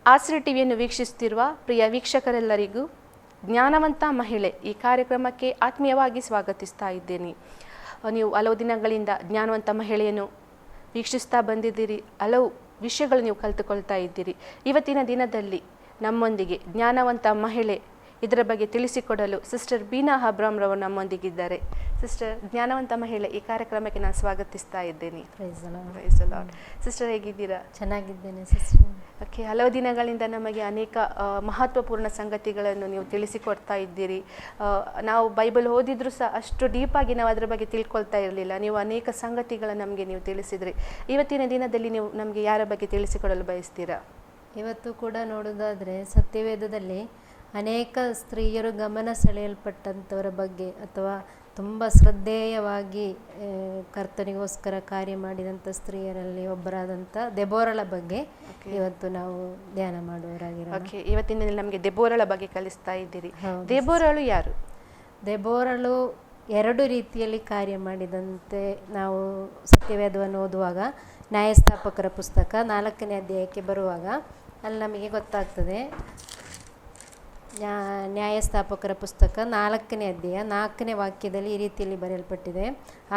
ಆಸರೆ ಟಿವಿಯನ್ನು ವೀಕ್ಷಿಸುತ್ತಿರುವ ಪ್ರಿಯ ವೀಕ್ಷಕರೆಲ್ಲರಿಗೂ ಜ್ಞಾನವಂತ ಮಹಿಳೆ ಈ ಕಾರ್ಯಕ್ರಮಕ್ಕೆ ಆತ್ಮೀಯವಾಗಿ ಸ್ವಾಗತಿಸ್ತಾ ಇದ್ದೇನೆ. ನೀವು ಹಲವು ದಿನಗಳಿಂದ ಜ್ಞಾನವಂತ ಮಹಿಳೆಯನ್ನು ವೀಕ್ಷಿಸ್ತಾ ಬಂದಿದ್ದೀರಿ. ಹಲವು ವಿಷಯಗಳು ನೀವು ಕಲಿತುಕೊಳ್ತಾ ಇದ್ದೀರಿ. ಇವತ್ತಿನ ದಿನದಲ್ಲಿ ನಮ್ಮೊಂದಿಗೆ ಜ್ಞಾನವಂತ ಮಹಿಳೆ ಇದರ ಬಗ್ಗೆ ತಿಳಿಸಿಕೊಡಲು ಸಿಸ್ಟರ್ ಬೀನಾ ಅಬ್ರಾಮ್ ರವರು ನಮ್ಮೊಂದಿಗಿದ್ದಾರೆ. ಸಿಸ್ಟರ್, ಜ್ಞಾನವಂತ ಮಹಿಳೆ ಈ ಕಾರ್ಯಕ್ರಮಕ್ಕೆ ನಾನು ಸ್ವಾಗತಿಸ್ತಾ ಇದ್ದೇನೆ. ಸಿಸ್ಟರ್, ಹೇಗಿದ್ದೀರಾ? ಚೆನ್ನಾಗಿದ್ದೇನೆ ಸಿಸ್ಟರ್. ಓಕೆ, ಹಲವು ದಿನಗಳಿಂದ ನಮಗೆ ಅನೇಕ ಮಹತ್ವಪೂರ್ಣ ಸಂಗತಿಗಳನ್ನು ನೀವು ತಿಳಿಸಿಕೊಡ್ತಾ ಇದ್ದೀರಿ. ನಾವು ಬೈಬಲ್ ಓದಿದ್ರೂ ಸಹ ಅಷ್ಟು ಡೀಪಾಗಿ ನಾವು ಅದರ ಬಗ್ಗೆ ತಿಳ್ಕೊಳ್ತಾ ಇರಲಿಲ್ಲ. ನೀವು ಅನೇಕ ಸಂಗತಿಗಳನ್ನು ನಮಗೆ ನೀವು ತಿಳಿಸಿದ್ರಿ. ಇವತ್ತಿನ ದಿನದಲ್ಲಿ ನೀವು ನಮಗೆ ಯಾರ ಬಗ್ಗೆ ತಿಳಿಸಿಕೊಡಲು ಬಯಸ್ತೀರಾ? ಇವತ್ತು ಕೂಡ ನೋಡೋದಾದರೆ ಸತ್ಯವೇದದಲ್ಲಿ ಅನೇಕ ಸ್ತ್ರೀಯರು ಗಮನ ಸೆಳೆಯಲ್ಪಟ್ಟಂಥವರ ಬಗ್ಗೆ ಅಥವಾ ತುಂಬ ಶ್ರದ್ಧೇಯವಾಗಿ ಕರ್ತನಿಗೋಸ್ಕರ ಕಾರ್ಯ ಮಾಡಿದಂಥ ಸ್ತ್ರೀಯರಲ್ಲಿ ಒಬ್ಬರಾದಂಥ ದೆಬೋರಳ ಬಗ್ಗೆ ಇವತ್ತು ನಾವು ಧ್ಯಾನ ಮಾಡುವವರಾಗಿರೋಣ. ಓಕೆ, ಇವತ್ತಿನ ನಮಗೆ ದೆಬೋರಳ ಬಗ್ಗೆ ಕಲಿಸ್ತಾ ಇದ್ದೀರಿ. ದೆಬೋರಳು ಯಾರು? ದೆಬೋರಳು ಎರಡು ರೀತಿಯಲ್ಲಿ ಕಾರ್ಯ ಮಾಡಿದಂತೆ ನಾವು ಸತ್ಯವೇದವನ್ನು ಓದುವಾಗ, ನ್ಯಾಯಸ್ಥಾಪಕರ ಪುಸ್ತಕ 4ನೇ ಅಧ್ಯಾಯಕ್ಕೆ ಬರುವಾಗ ಅಲ್ಲಿ ನಮಗೆ ಗೊತ್ತಾಗ್ತದೆ. ನ್ಯಾಯಸ್ಥಾಪಕರ ಪುಸ್ತಕ 4ನೇ ಅಧ್ಯಾಯ 4ನೇ ವಾಕ್ಯದಲ್ಲಿ ಈ ರೀತಿಯಲ್ಲಿ ಬರೆಯಲ್ಪಟ್ಟಿದೆ.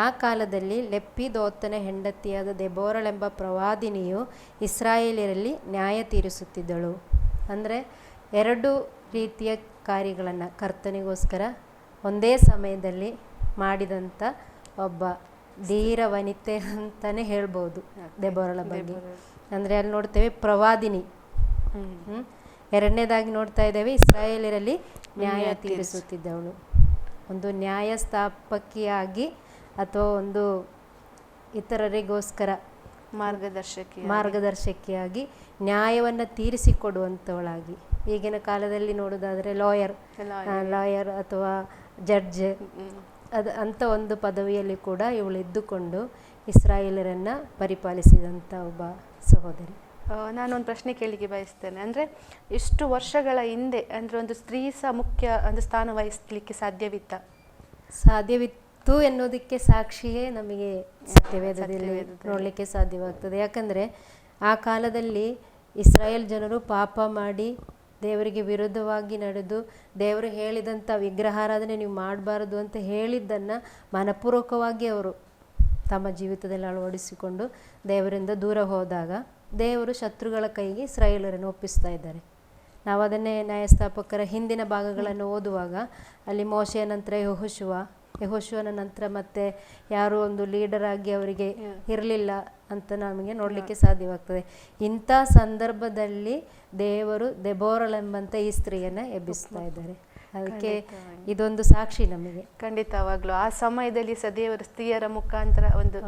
ಆ ಕಾಲದಲ್ಲಿ ಲೆಪ್ಪಿದೋತನ ಹೆಂಡತಿಯಾದ ದೆಬೋರಳೆಂಬ ಪ್ರವಾದಿನಿಯು ಇಸ್ರಾಯೇಲ್ಯರಲ್ಲಿ ನ್ಯಾಯ ತೀರಿಸುತ್ತಿದ್ದಳು. ಅಂದರೆ ಎರಡು ರೀತಿಯ ಕಾರ್ಯಗಳನ್ನು ಕರ್ತನಿಗೋಸ್ಕರ ಒಂದೇ ಸಮಯದಲ್ಲಿ ಮಾಡಿದಂಥ ಒಬ್ಬ ಧೀರ ವನಿತೆ ಅಂತಲೇ ಹೇಳ್ಬೋದು ದೆಬೋರಳ ಬಗ್ಗೆ. ಅಂದರೆ ಅಲ್ಲಿ ನೋಡ್ತೇವೆ ಪ್ರವಾದಿನಿ, ಎರಡನೇದಾಗಿ ನೋಡ್ತಾ ಇದ್ದೇವೆ ಇಸ್ರಾಯೇಲರಲ್ಲಿ ನ್ಯಾಯ ತೀರಿಸುತ್ತಿದ್ದವಳು. ಒಂದು ನ್ಯಾಯಸ್ಥಾಪಕಿಯಾಗಿ ಅಥವಾ ಒಂದು ಇತರರಿಗೋಸ್ಕರ ಮಾರ್ಗದರ್ಶಕಿಯಾಗಿ ನ್ಯಾಯವನ್ನು ತೀರಿಸಿಕೊಡುವಂಥವಳಾಗಿ. ಈಗಿನ ಕಾಲದಲ್ಲಿ ನೋಡೋದಾದರೆ ಲಾಯರ್ ಅಥವಾ ಜಡ್ಜ್ ಅಂಥ ಒಂದು ಪದವಿಯಲ್ಲಿ ಕೂಡ ಇವಳು ಇದ್ದುಕೊಂಡು ಇಸ್ರಾಯೇಲರನ್ನು ಪರಿಪಾಲಿಸಿದಂಥ ಒಬ್ಬ ಸಹೋದರಿ. ನಾನೊಂದು ಪ್ರಶ್ನೆ ಕೇಳಿಕೆ ಬಯಸ್ತೇನೆ. ಅಂದರೆ ಇಷ್ಟು ವರ್ಷಗಳ ಹಿಂದೆ ಅಂದರೆ ಒಂದು ಸ್ತ್ರೀ ಸಹ ಮುಖ್ಯ ಒಂದು ಸ್ಥಾನ ವಹಿಸಲಿಕ್ಕೆ ಸಾಧ್ಯವಿತ್ತು ಎನ್ನುವುದಕ್ಕೆ ಸಾಕ್ಷಿಯೇ ನಮಗೆ ಸತ್ಯವೇದದಲ್ಲಿ ನೋಡಲಿಕ್ಕೆ ಸಾಧ್ಯವಾಗ್ತದೆ. ಯಾಕಂದರೆ ಆ ಕಾಲದಲ್ಲಿ ಇಸ್ರಾಯೇಲ್ ಜನರು ಪಾಪ ಮಾಡಿ ದೇವರಿಗೆ ವಿರುದ್ಧವಾಗಿ ನಡೆದು ದೇವರು ಹೇಳಿದಂಥ ವಿಗ್ರಹಾರಾಧನೆ ನೀವು ಮಾಡಬಾರದು ಅಂತ ಹೇಳಿದ್ದನ್ನು ಮನಪೂರ್ವಕವಾಗಿ ಅವರು ತಮ್ಮ ಜೀವಿತದಲ್ಲಿ ಅಳವಡಿಸಿಕೊಂಡು ದೇವರಿಂದ ದೂರ ಹೋದಾಗ ದೇವರು ಶತ್ರುಗಳ ಕೈಗೆ ಇಸ್ರಾಯೇಲರನ್ನು ಒಪ್ಪಿಸ್ತಾ ಇದ್ದಾರೆ. ನಾವು ಅದನ್ನೇ ನ್ಯಾಯಸ್ಥಾಪಕರ ಹಿಂದಿನ ಭಾಗಗಳನ್ನು ಓದುವಾಗ ಅಲ್ಲಿ ಮೋಶೆಯ ನಂತರ ಯೆಹೋಶುವನ ನಂತರ ಮತ್ತೆ ಯಾರೋ ಒಂದು ಲೀಡರ್ ಆಗಿ ಅವರಿಗೆ ಇರಲಿಲ್ಲ ಅಂತ ನಮಗೆ ನೋಡಲಿಕ್ಕೆ ಸಾಧ್ಯವಾಗ್ತದೆ. ಇಂಥ ಸಂದರ್ಭದಲ್ಲಿ ದೇವರು ದೆಬೋರಳೆಂಬಂಥ ಈ ಸ್ತ್ರೀಯನ್ನು ಎಬ್ಬಿಸ್ತಾ ಇದ್ದಾರೆ. ಅದಕ್ಕೆ ಇದೊಂದು ಸಾಕ್ಷಿ ನಮಗೆ. ಖಂಡಿತವಾಗ್ಲೂ ಆ ಸಮಯದಲ್ಲಿ ಸಹ ದೇವರು ಸ್ತ್ರೀಯರ ಮುಖಾಂತರ ಒಂದು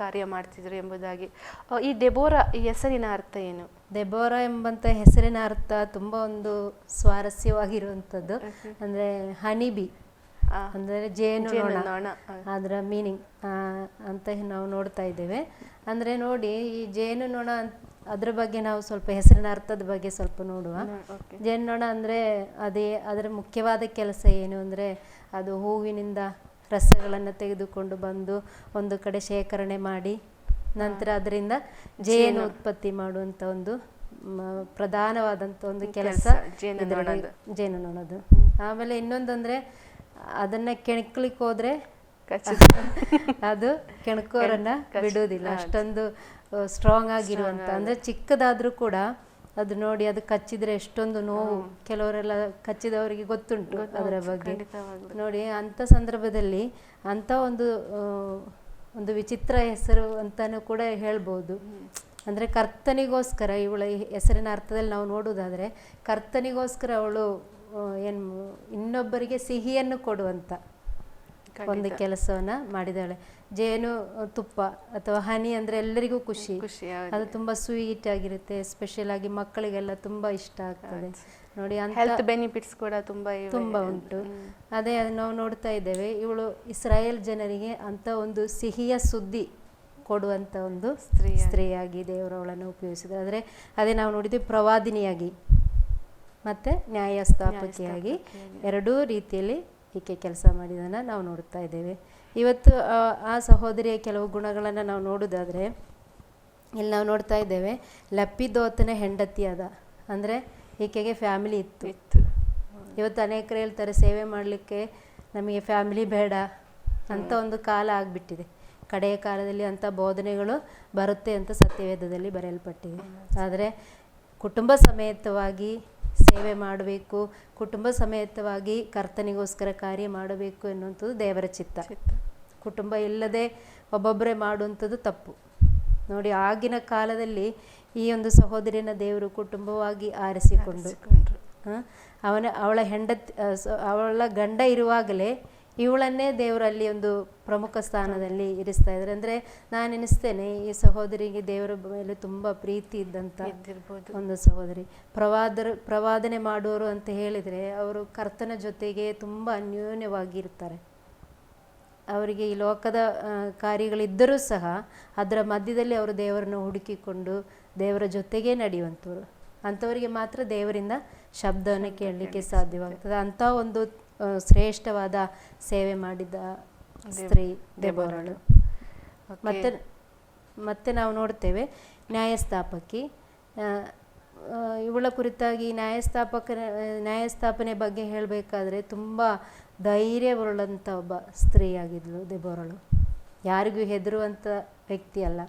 ಕಾರ್ಯ ಮಾಡ್ತಿದ್ರು ಎಂಬುದಾಗಿ. ಈ ದೆಬೋರಾ ಈ ಹೆಸರಿನ ಅರ್ಥ ಏನು? ದೆಬೋರಾ ಎಂಬಂಥ ಹೆಸರಿನ ಅರ್ಥ ತುಂಬ ಒಂದು ಸ್ವಾರಸ್ಯವಾಗಿರುವಂಥದ್ದು. ಅಂದರೆ ಹನಿಬಿ ಅಂದರೆ ಜೇನುನೊಣ, ಅದರ ಮೀನಿಂಗ್ ಅಂತ ನಾವು ನೋಡ್ತಾ ಇದ್ದೇವೆ. ಅಂದರೆ ನೋಡಿ, ಈ ಜೇನುನೊಣ ಅದ್ರ ಬಗ್ಗೆ ನಾವು ಸ್ವಲ್ಪ ಹೆಸರಿನ ಅರ್ಥದ ಬಗ್ಗೆ ಸ್ವಲ್ಪ ನೋಡುವ. ಜೇನುನೊಣ ಅಂದರೆ ಅದರ ಮುಖ್ಯವಾದ ಕೆಲಸ ಏನು ಅಂದರೆ ಅದು ಹೂವಿನಿಂದ ರಸಗಳನ್ನು ತೆಗೆದುಕೊಂಡು ಬಂದು ಒಂದು ಕಡೆ ಶೇಖರಣೆ ಮಾಡಿ ನಂತರ ಅದರಿಂದ ಜೇನು ಉತ್ಪತ್ತಿ ಮಾಡುವಂಥ ಒಂದು ಪ್ರಧಾನವಾದಂಥ ಒಂದು ಕೆಲಸ ಜೇನುನೊಣದು. ಆಮೇಲೆ ಇನ್ನೊಂದಂದರೆ ಅದನ್ನು ಕೆಣಕ್ಲಿಕ್ಕೆ ಹೋದರೆ ಅದು ಕೆಣಕೋರನ್ನು ಬಿಡುವುದಿಲ್ಲ. ಅಷ್ಟೊಂದು ಸ್ಟ್ರಾಂಗ್ ಆಗಿರುವಂಥ, ಅಂದರೆ ಚಿಕ್ಕದಾದರೂ ಕೂಡ ಅದು ನೋಡಿ ಅದು ಕಚ್ಚಿದರೆ ಎಷ್ಟೊಂದು ನೋವು. ಕೆಲವರೆಲ್ಲ ಕಚ್ಚಿದವರಿಗೆ ಗೊತ್ತುಂಟು ಅದರ ಬಗ್ಗೆ. ನೋಡಿ, ಅಂಥ ಸಂದರ್ಭದಲ್ಲಿ ಅಂಥ ಒಂದು ವಿಚಿತ್ರ ಹೆಸರು ಅಂತಲೂ ಕೂಡ ಹೇಳ್ಬೋದು. ಅಂದರೆ ಕರ್ತನಿಗೋಸ್ಕರ ಇವಳ ಹೆಸರಿನ ಅರ್ಥದಲ್ಲಿ ನಾವು ನೋಡುವುದಾದರೆ ಕರ್ತನಿಗೋಸ್ಕರ ಅವಳು ಇನ್ನೊಬ್ಬರಿಗೆ ಸಿಹಿಯನ್ನು ಕೊಡುವಂಥ ಒಂದು ಕೆಲಸವನ್ನು ಮಾಡಿದಾಳೆ. ಜೇನು ತುಪ್ಪ ಅಥವಾ ಹನಿ ಅಂದರೆ ಎಲ್ಲರಿಗೂ ಖುಷಿ. ಅದು ತುಂಬ ಸ್ವೀಟ್ ಆಗಿರುತ್ತೆ. ಸ್ಪೆಷಲ್ ಆಗಿ ಮಕ್ಕಳಿಗೆಲ್ಲ ತುಂಬ ಇಷ್ಟ ಆಗ್ತದೆ. ನೋಡಿ, ಹೆಲ್ತ್ ಬೆನಿಫಿಟ್ಸ್ ಕೂಡ ತುಂಬ ಉಂಟು. ಅದೇ ನಾವು ನೋಡ್ತಾ ಇದ್ದೇವೆ. ಇವಳು ಇಸ್ರಾಯೇಲ್ ಜನರಿಗೆ ಅಂತ ಒಂದು ಸಿಹಿಯ ಸುದ್ದಿ ಕೊಡುವಂಥ ಒಂದು ಸ್ತ್ರೀಯಾಗಿ ದೇವರು ಅವಳನ್ನು ಉಪಯೋಗಿಸಿದ್ರು. ಆದರೆ ಅದೇ ನಾವು ನೋಡಿದ್ವಿ ಪ್ರವಾದಿನಿಯಾಗಿ ಮತ್ತು ನ್ಯಾಯಸ್ಥಾಪಕಿಯಾಗಿ ಎರಡೂ ರೀತಿಯಲ್ಲಿ ಈಕೆ ಕೆಲಸ ಮಾಡಿದ್ದನ್ನು ನಾವು ನೋಡ್ತಾ ಇದ್ದೇವೆ. ಇವತ್ತು ಆ ಸಹೋದರಿಯ ಕೆಲವು ಗುಣಗಳನ್ನು ನಾವು ನೋಡೋದಾದರೆ ಇಲ್ಲಿ ನಾವು ನೋಡ್ತಾ ಇದ್ದೇವೆ. ಲಪ್ಪಿದೋತನ ಹೆಂಡತಿಯಾದ ಅಂದರೆ ಈಕೆಗೆ ಫ್ಯಾಮಿಲಿ ಇತ್ತು. ಇವತ್ತು ಅನೇಕರು ಹೇಳ್ತಾರೆ ಸೇವೆ ಮಾಡಲಿಕ್ಕೆ ನಮಗೆ ಫ್ಯಾಮಿಲಿ ಬೇಡ ಅಂತ ಒಂದು ಕಾಲ ಆಗಿಬಿಟ್ಟಿದೆ. ಕಡೆಯ ಕಾಲದಲ್ಲಿ ಅಂಥ ಬೋಧನೆಗಳು ಬರುತ್ತೆ ಅಂತ ಸತ್ಯವೇದದಲ್ಲಿ ಬರೆಯಲ್ಪಟ್ಟಿದೆ. ಆದರೆ ಕುಟುಂಬ ಸಮೇತವಾಗಿ ಸೇವೆ ಮಾಡಬೇಕು, ಕುಟುಂಬ ಸಮೇತವಾಗಿ ಕರ್ತನಿಗೋಸ್ಕರ ಕಾರ್ಯ ಮಾಡಬೇಕು ಎನ್ನುವಂಥದ್ದು ದೇವರ ಚಿತ್ತ. ಕುಟುಂಬ ಇಲ್ಲದೆ ಒಬ್ಬೊಬ್ಬರೇ ಮಾಡುವಂಥದ್ದು ತಪ್ಪು. ನೋಡಿ, ಆಗಿನ ಕಾಲದಲ್ಲಿ ಈ ಒಂದು ಸಹೋದರಿನ ದೇವರು ಕುಟುಂಬವಾಗಿ ಆರಿಸಿಕೊಂಡು ಅವಳ ಗಂಡ ಇರುವಾಗಲೇ ಇವಳನ್ನೇ ದೇವರಲ್ಲಿ ಒಂದು ಪ್ರಮುಖ ಸ್ಥಾನದಲ್ಲಿ ಇರಿಸ್ತಾ ಇದ್ದಾರೆ. ಅಂದರೆ ನಾನು ಎನಿಸ್ತೇನೆ ಈ ಸಹೋದರಿಗೆ ದೇವರ ಮೇಲೆ ತುಂಬ ಪ್ರೀತಿ ಇದ್ದಂಥ ಒಂದು ಸಹೋದರಿ. ಪ್ರವಾದನೆ ಮಾಡುವವರು ಅಂತ ಹೇಳಿದರೆ ಅವರು ಕರ್ತನ ಜೊತೆಗೆ ತುಂಬ ಅನ್ಯೋನ್ಯವಾಗಿರ್ತಾರೆ. ಅವರಿಗೆ ಈ ಲೋಕದ ಕಾರ್ಯಗಳಿದ್ದರೂ ಸಹ ಅದರ ಮಧ್ಯದಲ್ಲಿ ಅವರು ದೇವರನ್ನು ಹುಡುಕಿಕೊಂಡು ದೇವರ ಜೊತೆಗೇ ನಡೆಯುವಂಥವ್ರು. ಅಂಥವರಿಗೆ ಮಾತ್ರ ದೇವರಿಂದ ಶಬ್ದವನ್ನು ಕೇಳಲಿಕ್ಕೆ ಸಾಧ್ಯವಾಗ್ತದೆ. ಅಂಥ ಒಂದು ಶ್ರೇಷ್ಠವಾದ ಸೇವೆ ಮಾಡಿದ ಸ್ತ್ರೀ ದೆಬೋರಳು. ಮತ್ತೆ ನಾವು ನೋಡ್ತೇವೆ ನ್ಯಾಯಸ್ಥಾಪಕಿ. ಇವಳ ಕುರಿತಾಗಿ ನ್ಯಾಯಸ್ಥಾಪನೆ ಬಗ್ಗೆ ಹೇಳಬೇಕಾದ್ರೆ ತುಂಬ ಧೈರ್ಯವುಳ್ಳಂಥ ಒಬ್ಬ ಸ್ತ್ರೀಯಾಗಿದ್ಲು ದೆಬೋರಳು. ಯಾರಿಗೂ ಹೆದರುವಂಥ ವ್ಯಕ್ತಿ ಅಲ್ಲ.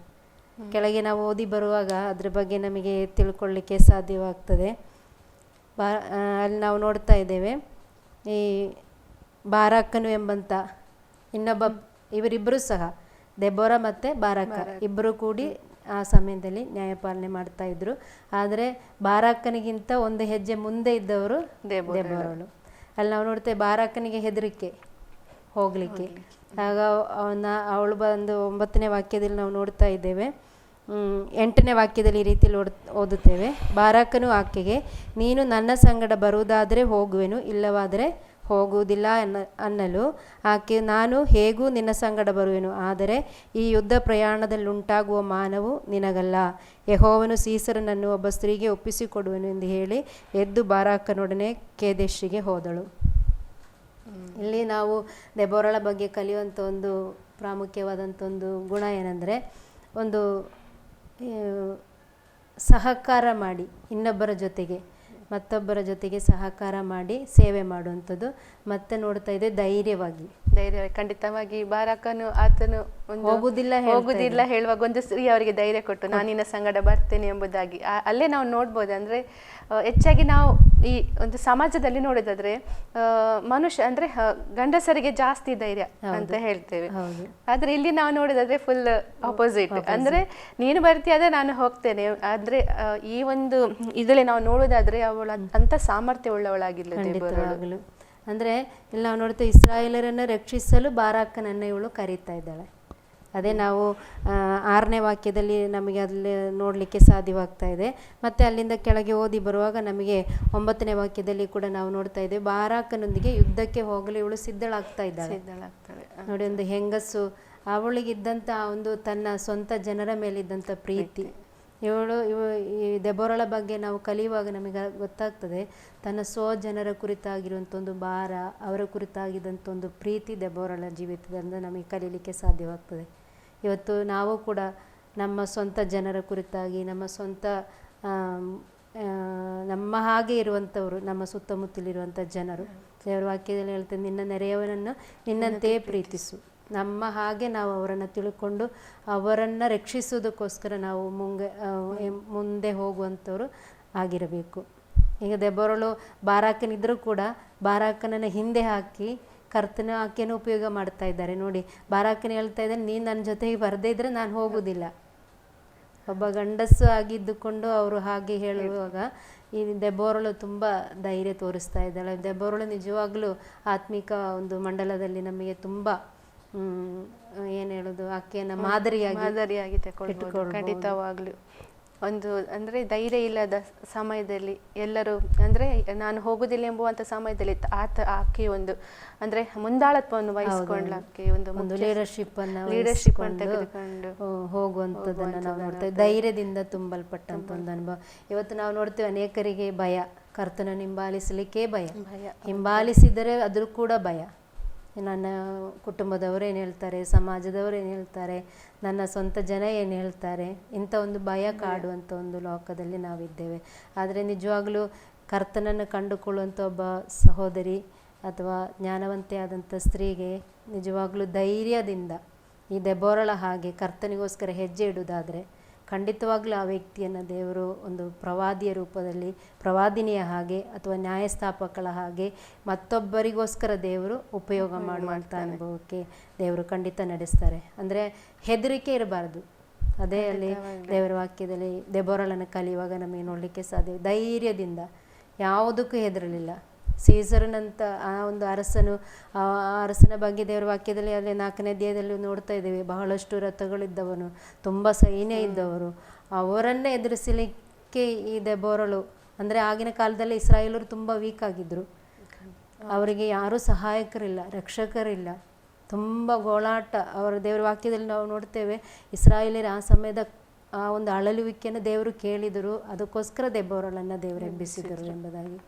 ಕೆಳಗೆ ನಾವು ಓದಿ ಬರುವಾಗ ಅದ್ರ ಬಗ್ಗೆ ನಮಗೆ ತಿಳ್ಕೊಳ್ಳಿಕ್ಕೆ ಸಾಧ್ಯವಾಗ್ತದೆ. ಅಲ್ಲಿ ನಾವು ನೋಡ್ತಾ ಇದ್ದೇವೆ, ಈ ಬಾರಾಕನು ಎಂಬಂಥ ಇನ್ನೊಬ್ಬ, ಇವರಿಬ್ಬರೂ ಸಹ ದೆಬೋರ ಮತ್ತು ಬಾರಾಕ ಇಬ್ಬರು ಕೂಡಿ ಆ ಸಮಯದಲ್ಲಿ ನ್ಯಾಯಪಾಲನೆ ಮಾಡ್ತಾ ಇದ್ರು. ಆದರೆ ಬಾರಾಕನಿಗಿಂತ ಒಂದು ಹೆಜ್ಜೆ ಮುಂದೆ ಇದ್ದವರು ದೆಬೋರಳು. ಅಲ್ಲಿ ನಾವು ನೋಡ್ತೇವೆ ಬಾರಾಕನಿಗೆ ಹೆದರಿಕೆ ಹೋಗಲಿಕ್ಕೆ. ಆಗ ಅವಳು ಬಂದು 9ನೇ ವಾಕ್ಯದಲ್ಲಿ ನಾವು ನೋಡ್ತಾ ಇದ್ದೇವೆ. 8ನೇ ವಾಕ್ಯದಲ್ಲಿ ಈ ರೀತಿಯಲ್ಲಿ ಓದುತ್ತೇವೆ. ಬಾರಾಕನು ಆಕೆಗೆ, ನೀನು ನನ್ನ ಸಂಗಡ ಬರುವುದಾದರೆ ಹೋಗುವೆನು, ಇಲ್ಲವಾದರೆ ಹೋಗುವುದಿಲ್ಲ ಅನ್ನಲು ಆಕೆ, ನಾನು ಹೇಗೂ ನಿನ್ನ ಸಂಗಡ ಬರುವೆನು, ಆದರೆ ಈ ಯುದ್ಧ ಪ್ರಯಾಣದಲ್ಲುಂಟಾಗುವ ಮಾನವು ನಿನಗಲ್ಲ. ಯೆಹೋವನು ಸೀಸರನನ್ನು ಒಬ್ಬ ಸ್ತ್ರೀಗೆ ಒಪ್ಪಿಸಿಕೊಡುವೆನು ಎಂದು ಹೇಳಿ ಎದ್ದು ಬಾರಾಕನೊಡನೆ ಕೇದೆಶಿಗೆ ಹೋದಳು. ಇಲ್ಲಿ ನಾವು ದೆಬೋರಳ ಬಗ್ಗೆ ಕಲಿಯುವಂಥ ಒಂದು ಪ್ರಾಮುಖ್ಯವಾದಂಥ ಒಂದು ಗುಣ ಏನೆಂದರೆ, ಒಂದು ಸಹಕಾರ ಮಾಡಿ ಮತ್ತೊಬ್ಬರ ಜೊತೆಗೆ ಸಹಕಾರ ಮಾಡಿ ಸೇವೆ ಮಾಡುವಂಥದ್ದು. ಮತ್ತೆ ನೋಡ್ತಾ ಇದೆ ಧೈರ್ಯವಾಗಿ ಖಂಡಿತವಾಗಿ ಬಾರಾಕನು ಆತನು ಹೋಗುದಿಲ್ಲ ಹೇಳುವಾಗ ಒಂದು ಸ್ತ್ರೀ ಅವರಿಗೆ ಧೈರ್ಯ ಕೊಟ್ಟು ನಾನು ನಿನ್ನ ಸಂಗಡ ಬರ್ತೇನೆ ಎಂಬುದಾಗಿ. ಅಲ್ಲೇ ನಾವು ನೋಡ್ಬೋದು. ಅಂದ್ರೆ ಹೆಚ್ಚಾಗಿ ನಾವು ಈ ಒಂದು ಸಮಾಜದಲ್ಲಿ ನೋಡೋದಾದ್ರೆ ಮನುಷ್ಯ ಅಂದ್ರೆ ಗಂಡಸರಿಗೆ ಜಾಸ್ತಿ ಧೈರ್ಯ ಅಂತ ಹೇಳ್ತೇವೆ. ಆದ್ರೆ ಇಲ್ಲಿ ನಾವು ನೋಡೋದಾದ್ರೆ ಫುಲ್ ಆಪೋಸಿಟ್. ಅಂದ್ರೆ ನೀನು ಬರ್ತೀಯಾದ್ರೆ ನಾನು ಹೋಗ್ತೇನೆ. ಆದ್ರೆ ಈ ಒಂದು ಇದರಲ್ಲಿ ನಾವು ನೋಡೋದಾದ್ರೆ ಅವಳು ಅಂತ ಸಾಮರ್ಥ್ಯ ಉಳ್ಳವಳಾಗಿಲ್ಲ. ಅಂದರೆ ಇಲ್ಲಿ ನಾವು ನೋಡ್ತೇವೆ, ಇಸ್ರಾಯೇಲರನ್ನು ರಕ್ಷಿಸಲು ಬಾರಾಕನನ್ನು ಇವಳು ಕರೀತಾ ಇದ್ದಾಳೆ. ಅದೇ ನಾವು 6ನೇ ವಾಕ್ಯದಲ್ಲಿ ನಮಗೆ ಅಲ್ಲಿ ನೋಡಲಿಕ್ಕೆ ಸಾಧ್ಯವಾಗ್ತಾ ಇದೆ. ಮತ್ತು ಅಲ್ಲಿಂದ ಕೆಳಗೆ ಓದಿ ಬರುವಾಗ ನಮಗೆ 9ನೇ ವಾಕ್ಯದಲ್ಲಿ ಕೂಡ ನಾವು ನೋಡ್ತಾ ಇದ್ದೇವೆ, ಬಾರಾಕನೊಂದಿಗೆ ಯುದ್ಧಕ್ಕೆ ಹೋಗಲು ಇವಳು ಸಿದ್ಧಳಾಗ್ತಾ ಇದ್ದಾಳೆ. ನೋಡಿ, ಒಂದು ಹೆಂಗಸು, ಅವಳಿಗಿದ್ದಂಥ ಒಂದು ತನ್ನ ಸ್ವಂತ ಜನರ ಮೇಲಿದ್ದಂಥ ಪ್ರೀತಿ. ಈ ದೆಬೋರಳ ಬಗ್ಗೆ ನಾವು ಕಲಿಯುವಾಗ ನಮಗೆ ಗೊತ್ತಾಗ್ತದೆ, ತನ್ನ ಸ್ವಜನರ ಕುರಿತಾಗಿರುವಂಥ ಒಂದು ಭಾರ, ಅವರ ಕುರಿತಾಗಿದ್ದಂಥ ಒಂದು ಪ್ರೀತಿ ದೆಬೋರಳ ಜೀವಿತದಿಂದ ನಮಗೆ ಕಲೀಲಿಕ್ಕೆ ಸಾಧ್ಯವಾಗ್ತದೆ. ಇವತ್ತು ನಾವು ಕೂಡ ನಮ್ಮ ಸ್ವಂತ ಜನರ ಕುರಿತಾಗಿ, ನಮ್ಮ ಸ್ವಂತ ನಮ್ಮ ಹಾಗೆ ಇರುವಂಥವರು, ನಮ್ಮ ಸುತ್ತಮುತ್ತಲಿರುವಂಥ ಜನರು, ದೇವರ ವಾಕ್ಯದಲ್ಲಿ ಹೇಳ್ತೇನೆ, ನಿನ್ನ ನೆರೆಯವನನ್ನು ನಿನ್ನಂತೆಯೇ ಪ್ರೀತಿಸು. ನಮ್ಮ ಹಾಗೆ ನಾವು ಅವರನ್ನು ತಿಳ್ಕೊಂಡು ಅವರನ್ನು ರಕ್ಷಿಸೋದಕ್ಕೋಸ್ಕರ ನಾವು ಮುಂದೆ ಹೋಗುವಂಥವ್ರು ಆಗಿರಬೇಕು. ಈಗ ದೆಬೋರಳು ಬಾರಾಕನಿದ್ರೂ ಕೂಡ ಬಾರಾಕನನ್ನು ಹಿಂದೆ ಹಾಕಿ ಕರ್ತನ ಆಕೆಯನ್ನು ಉಪಯೋಗ ಮಾಡ್ತಾ ಇದ್ದಾರೆ. ನೋಡಿ, ಬಾರಾಕನ ಹೇಳ್ತಾ ಇದ್ದಾನೆ, ನೀನು ನನ್ನ ಜೊತೆಗೆ ಬರದೇ ಇದ್ದರೆ ನಾನು ಹೋಗೋದಿಲ್ಲ. ಒಬ್ಬ ಗಂಡಸು ಆಗಿದ್ದುಕೊಂಡು ಅವರು ಹಾಗೆ ಹೇಳುವಾಗ ಈ ದೆಬೋರಳು ತುಂಬ ಧೈರ್ಯ ತೋರಿಸ್ತಾ ಇದ್ದಾಳೆ. ದೆಬೋರಳು ನಿಜವಾಗ್ಲೂ ಆತ್ಮಿಕ ಒಂದು ಮಂಡಲದಲ್ಲಿ ನಮಗೆ ತುಂಬ ಏನು ಹೇಳೋದು, ಆಕೆಯನ್ನು ಮಾದರಿಯಾಗಿ ತೆಗೆದುಕೊಳ್ಳಬಹುದು. ಖಂಡಿತವಾಗ್ಲೂ ಒಂದು ಅಂದರೆ ಧೈರ್ಯ ಇಲ್ಲದ ಸಮಯದಲ್ಲಿ ಎಲ್ಲರೂ ಅಂದರೆ ನಾನು ಹೋಗುದಿಲ್ಲ ಎಂಬುವಂಥ ಸಮಯದಲ್ಲಿ ಆಕೆ ಒಂದು ಅಂದರೆ ಮುಂದಾಳತ್ವವನ್ನು ವಹಿಸಿಕೊಳ್ಳಕ್ಕೆ ಒಂದು ಲೀಡರ್ಶಿಪ್ ಅನ್ನು ತೆಗೆದುಕೊಂಡು ಹೋಗುವಂಥದ್ದನ್ನು ನಾವು ನೋಡ್ತೇವೆ. ಧೈರ್ಯದಿಂದ ತುಂಬಲ್ಪಟ್ಟಂಥ ಒಂದು ಅನುಭವ. ಇವತ್ತು ನಾವು ನೋಡ್ತೇವೆ, ಅನೇಕರಿಗೆ ಭಯ, ಕರ್ತನನ್ನು ಹಿಂಬಾಲಿಸಲಿಕ್ಕೆ ಭಯ, ಹಿಂಬಾಲಿಸಿದರೆ ಅದ್ರ ಕೂಡ ಭಯ. ನನ್ನ ಕುಟುಂಬದವರು ಏನು ಹೇಳ್ತಾರೆ, ಸಮಾಜದವರು ಏನು ಹೇಳ್ತಾರೆ, ನನ್ನ ಸ್ವಂತ ಜನ ಏನು ಹೇಳ್ತಾರೆ, ಇಂಥ ಒಂದು ಭಯ ಕಾಡುವಂಥ ಒಂದು ಲೋಕದಲ್ಲಿ ನಾವಿದ್ದೇವೆ. ಆದರೆ ನಿಜವಾಗ್ಲೂ ಕರ್ತನನ್ನು ಕಂಡುಕೊಳ್ಳುವಂಥ ಒಬ್ಬ ಸಹೋದರಿ ಅಥವಾ ಜ್ಞಾನವಂತೆ ಆದಂಥ ಸ್ತ್ರೀಗೆ ನಿಜವಾಗ್ಲೂ ಧೈರ್ಯದಿಂದ ಈ ದೆಬೋರಳ ಹಾಗೆ ಕರ್ತನಿಗೋಸ್ಕರ ಹೆಜ್ಜೆ ಇಡುವುದಾದರೆ ಖಂಡಿತವಾಗ್ಲೂ ಆ ವ್ಯಕ್ತಿಯನ್ನು ದೇವರು ಒಂದು ಪ್ರವಾದಿಯ ರೂಪದಲ್ಲಿ, ಪ್ರವಾದಿನಿಯ ಹಾಗೆ ಅಥವಾ ನ್ಯಾಯಸ್ಥಾಪಕಳ ಹಾಗೆ ಮತ್ತೊಬ್ಬರಿಗೋಸ್ಕರ ದೇವರು ಉಪಯೋಗ ಮಾಡುವಂಥ ಅನುಭವಕ್ಕೆ ದೇವರು ಖಂಡಿತ ನಡೆಸ್ತಾರೆ. ಅಂದರೆ ಹೆದರಿಕೆ ಇರಬಾರ್ದು. ಅದೇ ಅಲ್ಲಿ ದೇವರ ವಾಕ್ಯದಲ್ಲಿ ದೆಬೋರಳನ್ನು ಕಲಿಯುವಾಗ ನಮಗೆ ನೋಡಲಿಕ್ಕೆ ಸಾಧ್ಯ. ಧೈರ್ಯದಿಂದ ಯಾವುದಕ್ಕೂ ಹೆದರಲಿಲ್ಲ. ಸೀಸರನಂತ ಆ ಒಂದು ಅರಸನು, ಆ ಅರಸನ ಬಗ್ಗೆ ದೇವರ ವಾಕ್ಯದಲ್ಲಿ ಅಲ್ಲಿ 4ನೇ ಅಧ್ಯಾಯದಲ್ಲಿ ನೋಡ್ತಾ ಇದ್ದೇವೆ. ಬಹಳಷ್ಟು ರಥಗಳಿದ್ದವನು, ತುಂಬ ಸೈನ್ಯ ಇದ್ದವರು, ಅವರನ್ನೇ ಎದುರಿಸಲಿಕ್ಕೆ ಈ ದೆಬೋರಳು, ಅಂದರೆ ಆಗಿನ ಕಾಲದಲ್ಲಿ ಇಸ್ರಾಯೇಲರು ತುಂಬ ವೀಕ್ ಆಗಿದ್ದರು. ಅವರಿಗೆ ಯಾರೂ ಸಹಾಯಕರಿಲ್ಲ, ರಕ್ಷಕರಿಲ್ಲ, ತುಂಬ ಗೋಳಾಟ. ಅವರ ದೇವರ ವಾಕ್ಯದಲ್ಲಿ ನಾವು ನೋಡ್ತೇವೆ, ಇಸ್ರಾಯೇಲರ ಆ ಸಮಯದ ಆ ಒಂದು ಅಳಲುವಿಕೆಯನ್ನು ದೇವರು ಕೇಳಿದರು, ಅದಕ್ಕೋಸ್ಕರ ದೆಬೋರಳನ್ನು ದೇವರು ಎಬ್ಬಿಸಿದರು ಎಂಬುದಾಗಿ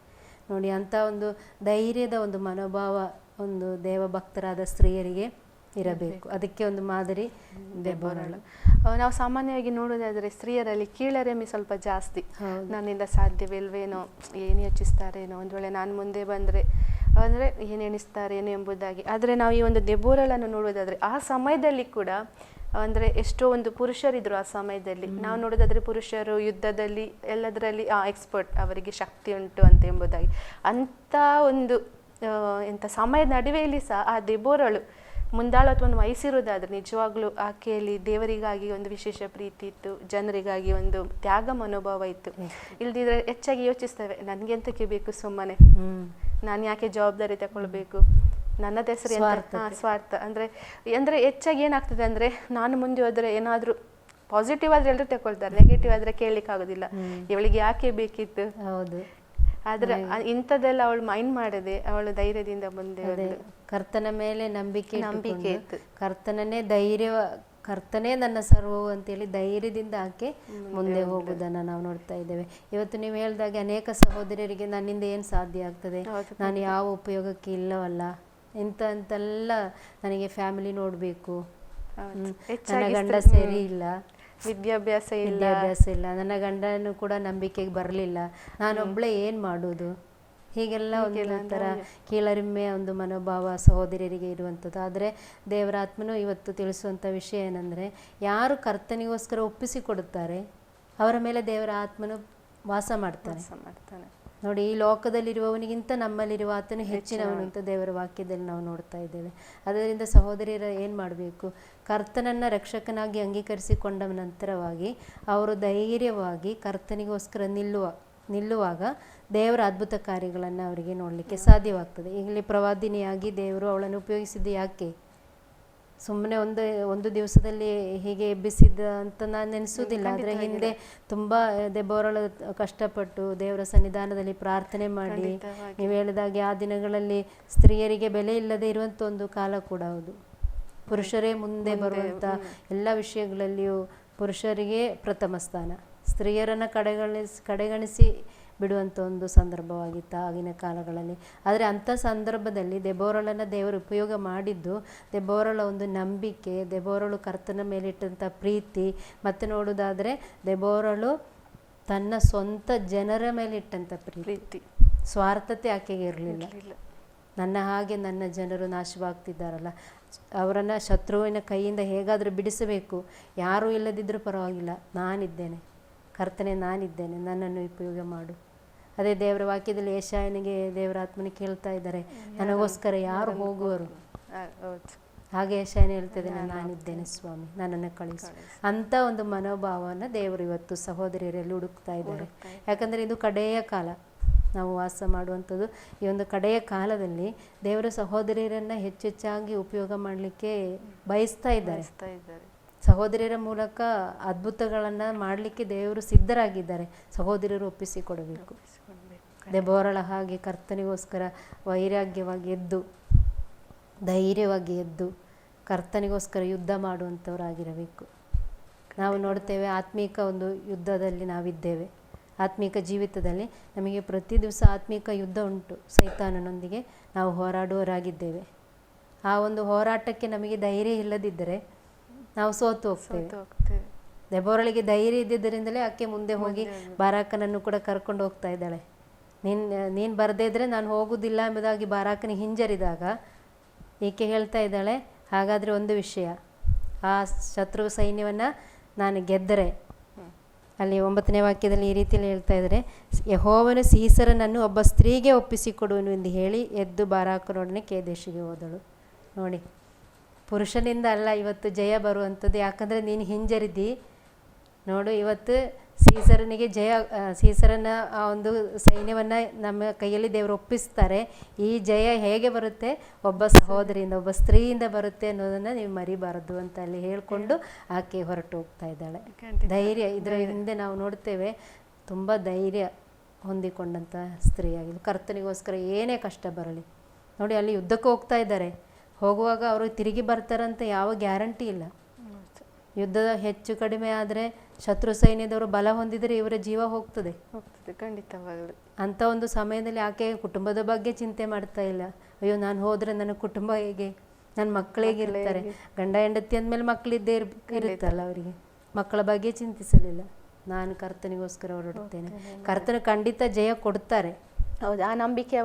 ನೋಡಿ. ಅಂಥ ಒಂದು ಧೈರ್ಯದ ಒಂದು ಮನೋಭಾವ ಒಂದು ದೇವಭಕ್ತರಾದ ಸ್ತ್ರೀಯರಿಗೆ ಇರಬೇಕು. ಅದಕ್ಕೆ ಒಂದು ಮಾದರಿ ದೆಬೋರಳು. ನಾವು ಸಾಮಾನ್ಯವಾಗಿ ನೋಡೋದಾದರೆ ಸ್ತ್ರೀಯರಲ್ಲಿ ಕೀಳರಿಮೆ ಸ್ವಲ್ಪ ಜಾಸ್ತಿ. ನನ್ನಿಂದ ಸಾಧ್ಯವಿಲ್ವೇನೋ, ಏನು ಯೋಚಿಸ್ತಾರೇನೋ, ಒಂದು ವೇಳೆ ನಾನು ಮುಂದೆ ಬಂದರೆ ಅಂದರೆ ಏನು ಎಣಿಸ್ತಾರೇನೋ ಎಂಬುದಾಗಿ. ಆದರೆ ನಾವು ಈ ಒಂದು ದೆಬೋರಳನ್ನು ನೋಡೋದಾದರೆ ಆ ಸಮಯದಲ್ಲಿ ಕೂಡ ಅಂದರೆ ಎಷ್ಟೋ ಒಂದು ಪುರುಷರಿದ್ರು ಆ ಸಮಯದಲ್ಲಿ. ನಾವು ನೋಡೋದಾದರೆ ಪುರುಷರು ಯುದ್ಧದಲ್ಲಿ ಎಲ್ಲದರಲ್ಲಿ ಎಕ್ಸ್ಪರ್ಟ್, ಅವರಿಗೆ ಶಕ್ತಿ ಉಂಟು ಅಂತ ಎಂಬುದಾಗಿ. ಅಂಥ ಒಂದು ಎಂಥ ಸಮಯದ ನಡುವೆಯಲ್ಲಿ ಸಹ ಆ ದೆಬೋರಳು ಮುಂದಾಳತ್ವವನ್ನು ವಹಿಸಿರೋದಾದ್ರೆ ನಿಜವಾಗ್ಲೂ ಆಕೆಯಲ್ಲಿ ದೇವರಿಗಾಗಿ ಒಂದು ವಿಶೇಷ ಪ್ರೀತಿ ಇತ್ತು, ಜನರಿಗಾಗಿ ಒಂದು ತ್ಯಾಗ ಮನೋಭಾವ ಇತ್ತು. ಇಲ್ದಿದ್ರೆ ಹೆಚ್ಚಾಗಿ ಯೋಚಿಸ್ತೇವೆ, ನನಗೆಂತಕ್ಕೆ ಬೇಕು ಸುಮ್ಮನೆ, ನಾನು ಯಾಕೆ ಜವಾಬ್ದಾರಿ ತಗೊಳ್ಬೇಕು, ನನ್ನದ ಹೆಸರು ಸ್ವಾರ್ಥ. ಅಂದರೆ ಹೆಚ್ಚಾಗಿ ಏನಾಗ್ತದೆ ಅಂದರೆ, ನಾನು ಮುಂದೆ ಹೋದರೆ ಏನಾದರೂ ಪಾಸಿಟಿವ್ ಆದರೆ ಎಲ್ಲರೂ ತಗೊಳ್ತಾರೆ, ನೆಗೆಟಿವ್ ಆದರೆ ಕೇಳಲಿಕ್ಕೆ ಆಗೋದಿಲ್ಲ, ಇವಳಿಗೆ ಯಾಕೆ ಬೇಕಿತ್ತು. ಹೌದು. ಆದ್ರೆ ಇಂಥದ್ದೆಲ್ಲ ಅವಳು ಮೈಂಡ್ ಮಾಡದೆ ಅವಳು ಧೈರ್ಯದಿಂದ ಮುಂದೆ ಕರ್ತನ ಮೇಲೆ ನಂಬಿಕೆ ಇತ್ತು. ಕರ್ತನೇ ನನ್ನ ಸರ್ವವು ಅಂತೇಳಿ ಧೈರ್ಯದಿಂದ ಆಕೆ ಮುಂದೆ ಹೋಗುವುದನ್ನು ನಾವು ನೋಡ್ತಾ ಇದ್ದೇವೆ. ಇವತ್ತು ನೀವು ಹೇಳಿದಾಗೆ ಅನೇಕ ಸಹೋದರಿಯರಿಗೆ ನನ್ನಿಂದ ಏನು ಸಾಧ್ಯ ಆಗ್ತದೆ, ನಾನು ಯಾವ ಉಪಯೋಗಕ್ಕೆ ಇಲ್ಲವಲ್ಲ, ಅಂತೆಲ್ಲ ನನಗೆ ಫ್ಯಾಮಿಲಿ ನೋಡಬೇಕು, ನನ್ನ ಗಂಡ ಸರಿ ಇಲ್ಲ, ವಿದ್ಯಾಭ್ಯಾಸ ಇಲ್ಲ, ನನ್ನ ಗಂಡನೂ ಕೂಡ ನಂಬಿಕೆಗೆ ಬರಲಿಲ್ಲ, ನಾನೊಬ್ಳೆ ಏನು ಮಾಡೋದು, ಹೀಗೆಲ್ಲ ಒಂದು ಥರ ಕೀಳರಿಮೆಯ ಒಂದು ಮನೋಭಾವ ಸಹೋದರಿಯರಿಗೆ ಇರುವಂಥದ್ದು. ಆದರೆ ದೇವರ ಆತ್ಮನು ಇವತ್ತು ತಿಳಿಸುವಂಥ ವಿಷಯ ಏನಂದರೆ, ಯಾರು ಕರ್ತನಿಗೋಸ್ಕರ ಒಪ್ಪಿಸಿಕೊಡುತ್ತಾರೆ ಅವರ ಮೇಲೆ ದೇವರ ಆತ್ಮನು ವಾಸ ಮಾಡ್ತಾನೆ. ನೋಡಿ, ಈ ಲೋಕದಲ್ಲಿರುವವನಿಗಿಂತ ನಮ್ಮಲ್ಲಿರುವ ಆತನು ಹೆಚ್ಚಿನವನು ಅಂತ ದೇವರ ವಾಕ್ಯದಲ್ಲಿ ನಾವು ನೋಡ್ತಾ ಇದ್ದೇವೆ. ಅದರಿಂದ ಸಹೋದರಿಯರ ಏನು ಮಾಡಬೇಕು, ಕರ್ತನನ್ನು ರಕ್ಷಕನಾಗಿ ಅಂಗೀಕರಿಸಿಕೊಂಡ ನಂತರವಾಗಿ ಅವರು ಧೈರ್ಯವಾಗಿ ಕರ್ತನಿಗೋಸ್ಕರ ನಿಲ್ಲುವಾಗ ದೇವರ ಅದ್ಭುತ ಕಾರ್ಯಗಳನ್ನು ಅವರಿಗೆ ನೋಡಲಿಕ್ಕೆ ಸಾಧ್ಯವಾಗ್ತದೆ. ಈಗಲೇ ಪ್ರವಾದಿನಿಯಾಗಿ ದೇವರು ಅವಳನ್ನು ಉಪಯೋಗಿಸಿದ್ದು ಯಾಕೆ? ಸುಮ್ಮನೆ ಒಂದು ದಿವಸದಲ್ಲಿ ಹೀಗೆ ಎಬ್ಬಿಸಿದ್ದ ಅಂತ ನಾನು ನೆನೆಸೋದಿಲ್ಲ. ಆದರೆ ಹಿಂದೆ ತುಂಬ ದೆಬೋರಳು ಕಷ್ಟಪಟ್ಟು ದೇವರ ಸನ್ನಿಧಾನದಲ್ಲಿ ಪ್ರಾರ್ಥನೆ ಮಾಡಿ, ನೀವು ಹೇಳಿದಾಗೆ ಆ ದಿನಗಳಲ್ಲಿ ಸ್ತ್ರೀಯರಿಗೆ ಬೆಲೆ ಇಲ್ಲದೆ ಇರುವಂಥ ಒಂದು ಕಾಲ ಕೂಡ ಹೌದು. ಪುರುಷರೇ ಮುಂದೆ ಬರುವಂಥ ಎಲ್ಲ ವಿಷಯಗಳಲ್ಲಿಯೂ ಪುರುಷರಿಗೆ ಪ್ರಥಮ ಸ್ಥಾನ, ಸ್ತ್ರೀಯರನ್ನು ಕಡೆಗಣಿಸಿ ಬಿಡುವಂಥ ಒಂದು ಸಂದರ್ಭವಾಗಿತ್ತು ಆಗಿನ ಕಾಲಗಳಲ್ಲಿ. ಆದರೆ ಅಂಥ ಸಂದರ್ಭದಲ್ಲಿ ದೆಬೋರಳನ್ನು ದೇವರು ಉಪಯೋಗ ಮಾಡಿದ್ದು ದೆಬೋರಳ ಒಂದು ನಂಬಿಕೆ, ದೆಬೋರಳು ಕರ್ತನ ಮೇಲಿಟ್ಟಂಥ ಪ್ರೀತಿ, ಮತ್ತು ನೋಡೋದಾದರೆ ದೆಬೋರಳು ತನ್ನ ಸ್ವಂತ ಜನರ ಮೇಲಿಟ್ಟಂಥ ಪ್ರೀತಿ, ಸ್ವಾರ್ಥತೆ ಆಕೆಗೆ ಇರಲಿಲ್ಲ. ನನ್ನ ಹಾಗೆ ನನ್ನ ಜನರು ನಾಶವಾಗ್ತಿದ್ದಾರಲ್ಲ, ಅವರನ್ನು ಶತ್ರುವಿನ ಕೈಯಿಂದ ಹೇಗಾದರೂ ಬಿಡಿಸಬೇಕು, ಯಾರೂ ಇಲ್ಲದಿದ್ದರೂ ಪರವಾಗಿಲ್ಲ, ನಾನಿದ್ದೇನೆ ಕರ್ತನೆ, ನಾನಿದ್ದೇನೆ, ನನ್ನನ್ನು ಉಪಯೋಗ ಮಾಡು. ಅದೇ ದೇವರ ವಾಕ್ಯದಲ್ಲಿ ಯೆಶಾಯನಿಗೆ ದೇವರ ಆತ್ಮನಿಗೆ ಕೇಳ್ತಾ ಇದ್ದಾರೆ, ನನಗೋಸ್ಕರ ಯಾರು ಹೋಗುವರು? ಹಾಗೆ ಯೆಶಾಯನ ಹೇಳ್ತಿದ್ದೇನೆ, ನಾನಿದ್ದೇನೆ ಸ್ವಾಮಿ, ನನ್ನನ್ನು ಕಳಿಸು. ಅಂಥ ಒಂದು ಮನೋಭಾವವನ್ನು ದೇವರು ಇವತ್ತು ಸಹೋದರಿಯರಲ್ಲಿ ಹುಡುಕ್ತಾ ಇದ್ದಾರೆ. ಯಾಕಂದರೆ ಇದು ಕಡೆಯ ಕಾಲ ನಾವು ವಾಸ ಮಾಡುವಂಥದ್ದು. ಈ ಒಂದು ಕಡೆಯ ಕಾಲದಲ್ಲಿ ದೇವರ ಸಹೋದರಿಯರನ್ನು ಹೆಚ್ಚೆಚ್ಚಾಗಿ ಉಪಯೋಗ ಮಾಡಲಿಕ್ಕೆ ಬಯಸ್ತಾ ಇದ್ದಾರೆ. ಸಹೋದರಿಯರ ಮೂಲಕ ಅದ್ಭುತಗಳನ್ನು ಮಾಡಲಿಕ್ಕೆ ದೇವರು ಸಿದ್ಧರಾಗಿದ್ದಾರೆ. ಸಹೋದರಿಯರು ಒಪ್ಪಿಸಿಕೊಡಬೇಕು. ದೆಬೋರಳ ಹಾಗೆ ಕರ್ತನಿಗೋಸ್ಕರ ವೈರಾಗ್ಯವಾಗಿ ಎದ್ದು, ಧೈರ್ಯವಾಗಿ ಎದ್ದು ಕರ್ತನಿಗೋಸ್ಕರ ಯುದ್ಧ ಮಾಡುವಂಥವರಾಗಿರಬೇಕು. ನಾವು ನೋಡ್ತೇವೆ, ಆತ್ಮೀಕ ಒಂದು ಯುದ್ಧದಲ್ಲಿ ನಾವಿದ್ದೇವೆ. ಆತ್ಮೀಕ ಜೀವಿತದಲ್ಲಿ ನಮಗೆ ಪ್ರತಿ ದಿವಸ ಆತ್ಮೀಕ ಯುದ್ಧ ಉಂಟು. ಸೈತಾನನೊಂದಿಗೆ ನಾವು ಹೋರಾಡುವವರಾಗಿದ್ದೇವೆ. ಆ ಒಂದು ಹೋರಾಟಕ್ಕೆ ನಮಗೆ ಧೈರ್ಯ ಇಲ್ಲದಿದ್ದರೆ ನಾವು ಸೋತು ಹೋಗ್ತೇವೆ. ಹೋಗ್ತೇವೆ. ದೆಬೋರಳಿಗೆ ಧೈರ್ಯ ಇದ್ದಿದ್ದರಿಂದಲೇ ಆಕೆ ಮುಂದೆ ಹೋಗಿ ಬಾರಾಕನನ್ನು ಕೂಡ ಕರ್ಕೊಂಡು ಹೋಗ್ತಾ ಇದ್ದಾಳೆ. ನೀನು ಬರದೇ ಇದ್ರೆ ನಾನು ಹೋಗುವುದಿಲ್ಲ ಎಂಬುದಾಗಿ ಬಾರಾಕನಿಗೆ ಹಿಂಜರಿದಾಗ ಈಕೆ ಹೇಳ್ತಾ ಇದ್ದಾಳೆ, ಹಾಗಾದರೆ ಒಂದು ವಿಷಯ, ಆ ಶತ್ರು ಸೈನ್ಯವನ್ನು ನಾನು ಗೆದ್ದರೆ, ಅಲ್ಲಿ 9ನೇ ವಾಕ್ಯದಲ್ಲಿ ಈ ರೀತಿಯಲ್ಲಿ ಹೇಳ್ತಾ ಇದ್ದಾರೆ, ಯೆಹೋವನು ಸೀಸರನನ್ನು ಒಬ್ಬ ಸ್ತ್ರೀಗೆ ಒಪ್ಪಿಸಿಕೊಡುವನು ಎಂದು ಹೇಳಿ ಎದ್ದು ಬಾರಾಕನೊಡನೆ ಕೇದೇಶಿಗೆ ಹೋದಳು. ನೋಡಿ, ಪುರುಷನಿಂದ ಅಲ್ಲ ಇವತ್ತು ಜಯ ಬರುವಂಥದ್ದು, ಯಾಕಂದರೆ ನೀನು ಹಿಂಜರಿದಿ ನೋಡು. ಇವತ್ತು ಸೀಸರನಿಗೆ ಸೀಸರನ ಆ ಒಂದು ಸೈನ್ಯವನ್ನು ನಮ್ಮ ಕೈಯಲ್ಲಿ ದೇವರು ಒಪ್ಪಿಸ್ತಾರೆ. ಈ ಜಯ ಹೇಗೆ ಬರುತ್ತೆ? ಒಬ್ಬ ಸಹೋದರಿಯಿಂದ, ಒಬ್ಬ ಸ್ತ್ರೀಯಿಂದ ಬರುತ್ತೆ ಅನ್ನೋದನ್ನು ನೀವು ಮರಿಬಾರದು ಅಂತ ಅಲ್ಲಿ ಹೇಳಿಕೊಂಡು ಆಕೆ ಹೊರಟು ಹೋಗ್ತಾ ಇದ್ದಾಳೆ. ಧೈರ್ಯ, ಇದರ ಹಿಂದೆ ನಾವು ನೋಡ್ತೇವೆ ತುಂಬ ಧೈರ್ಯ ಹೊಂದಿಕೊಂಡಂಥ ಸ್ತ್ರೀಯಾಗಿದೆ. ಕರ್ತನಿಗೋಸ್ಕರ ಏನೇ ಕಷ್ಟ ಬರಲಿ. ನೋಡಿ, ಅಲ್ಲಿ ಯುದ್ಧಕ್ಕೆ ಹೋಗ್ತಾ ಇದ್ದಾರೆ. ಹೋಗುವಾಗ ಅವರು ತಿರುಗಿ ಬರ್ತಾರಂತ ಯಾವ ಗ್ಯಾರಂಟಿ ಇಲ್ಲ. ಯುದ್ಧದ ಹೆಚ್ಚು ಕಡಿಮೆ ಆದರೆ ಶತ್ರು ಸೈನ್ಯದವರು ಬಲ ಹೊಂದಿದರೆ ಇವರ ಜೀವ ಹೋಗ್ತದೆ. ಖಂಡಿತವಾಗಲು. ಅಂಥ ಒಂದು ಸಮಯದಲ್ಲಿ ಆಕೆ ಕುಟುಂಬದ ಬಗ್ಗೆ ಚಿಂತೆ ಮಾಡ್ತಾ ಇಲ್ಲ. ಅಯ್ಯೋ, ನಾನು ಹೋದರೆ ನನ್ನ ಕುಟುಂಬ ಹೇಗೆ, ನನ್ನ ಮಕ್ಕಳು ಹೇಗಿರ್ತಾರೆ, ಗಂಡ ಹೆಂಡತಿ ಅಂದಮೇಲೆ ಮಕ್ಕಳಿದ್ದೇ ಇರುತ್ತಲ್ಲ ಅವರಿಗೆ. ಮಕ್ಕಳ ಬಗ್ಗೆ ಚಿಂತಿಸಲಿಲ್ಲ. ನಾನು ಕರ್ತನಿಗೋಸ್ಕರ ಹೊರಡುತ್ತೇನೆ, ಕರ್ತನ ಖಂಡಿತ ಜಯ ಕೊಡ್ತಾರೆ. ಹೌದು, ಆ ನಂಬಿಕೆ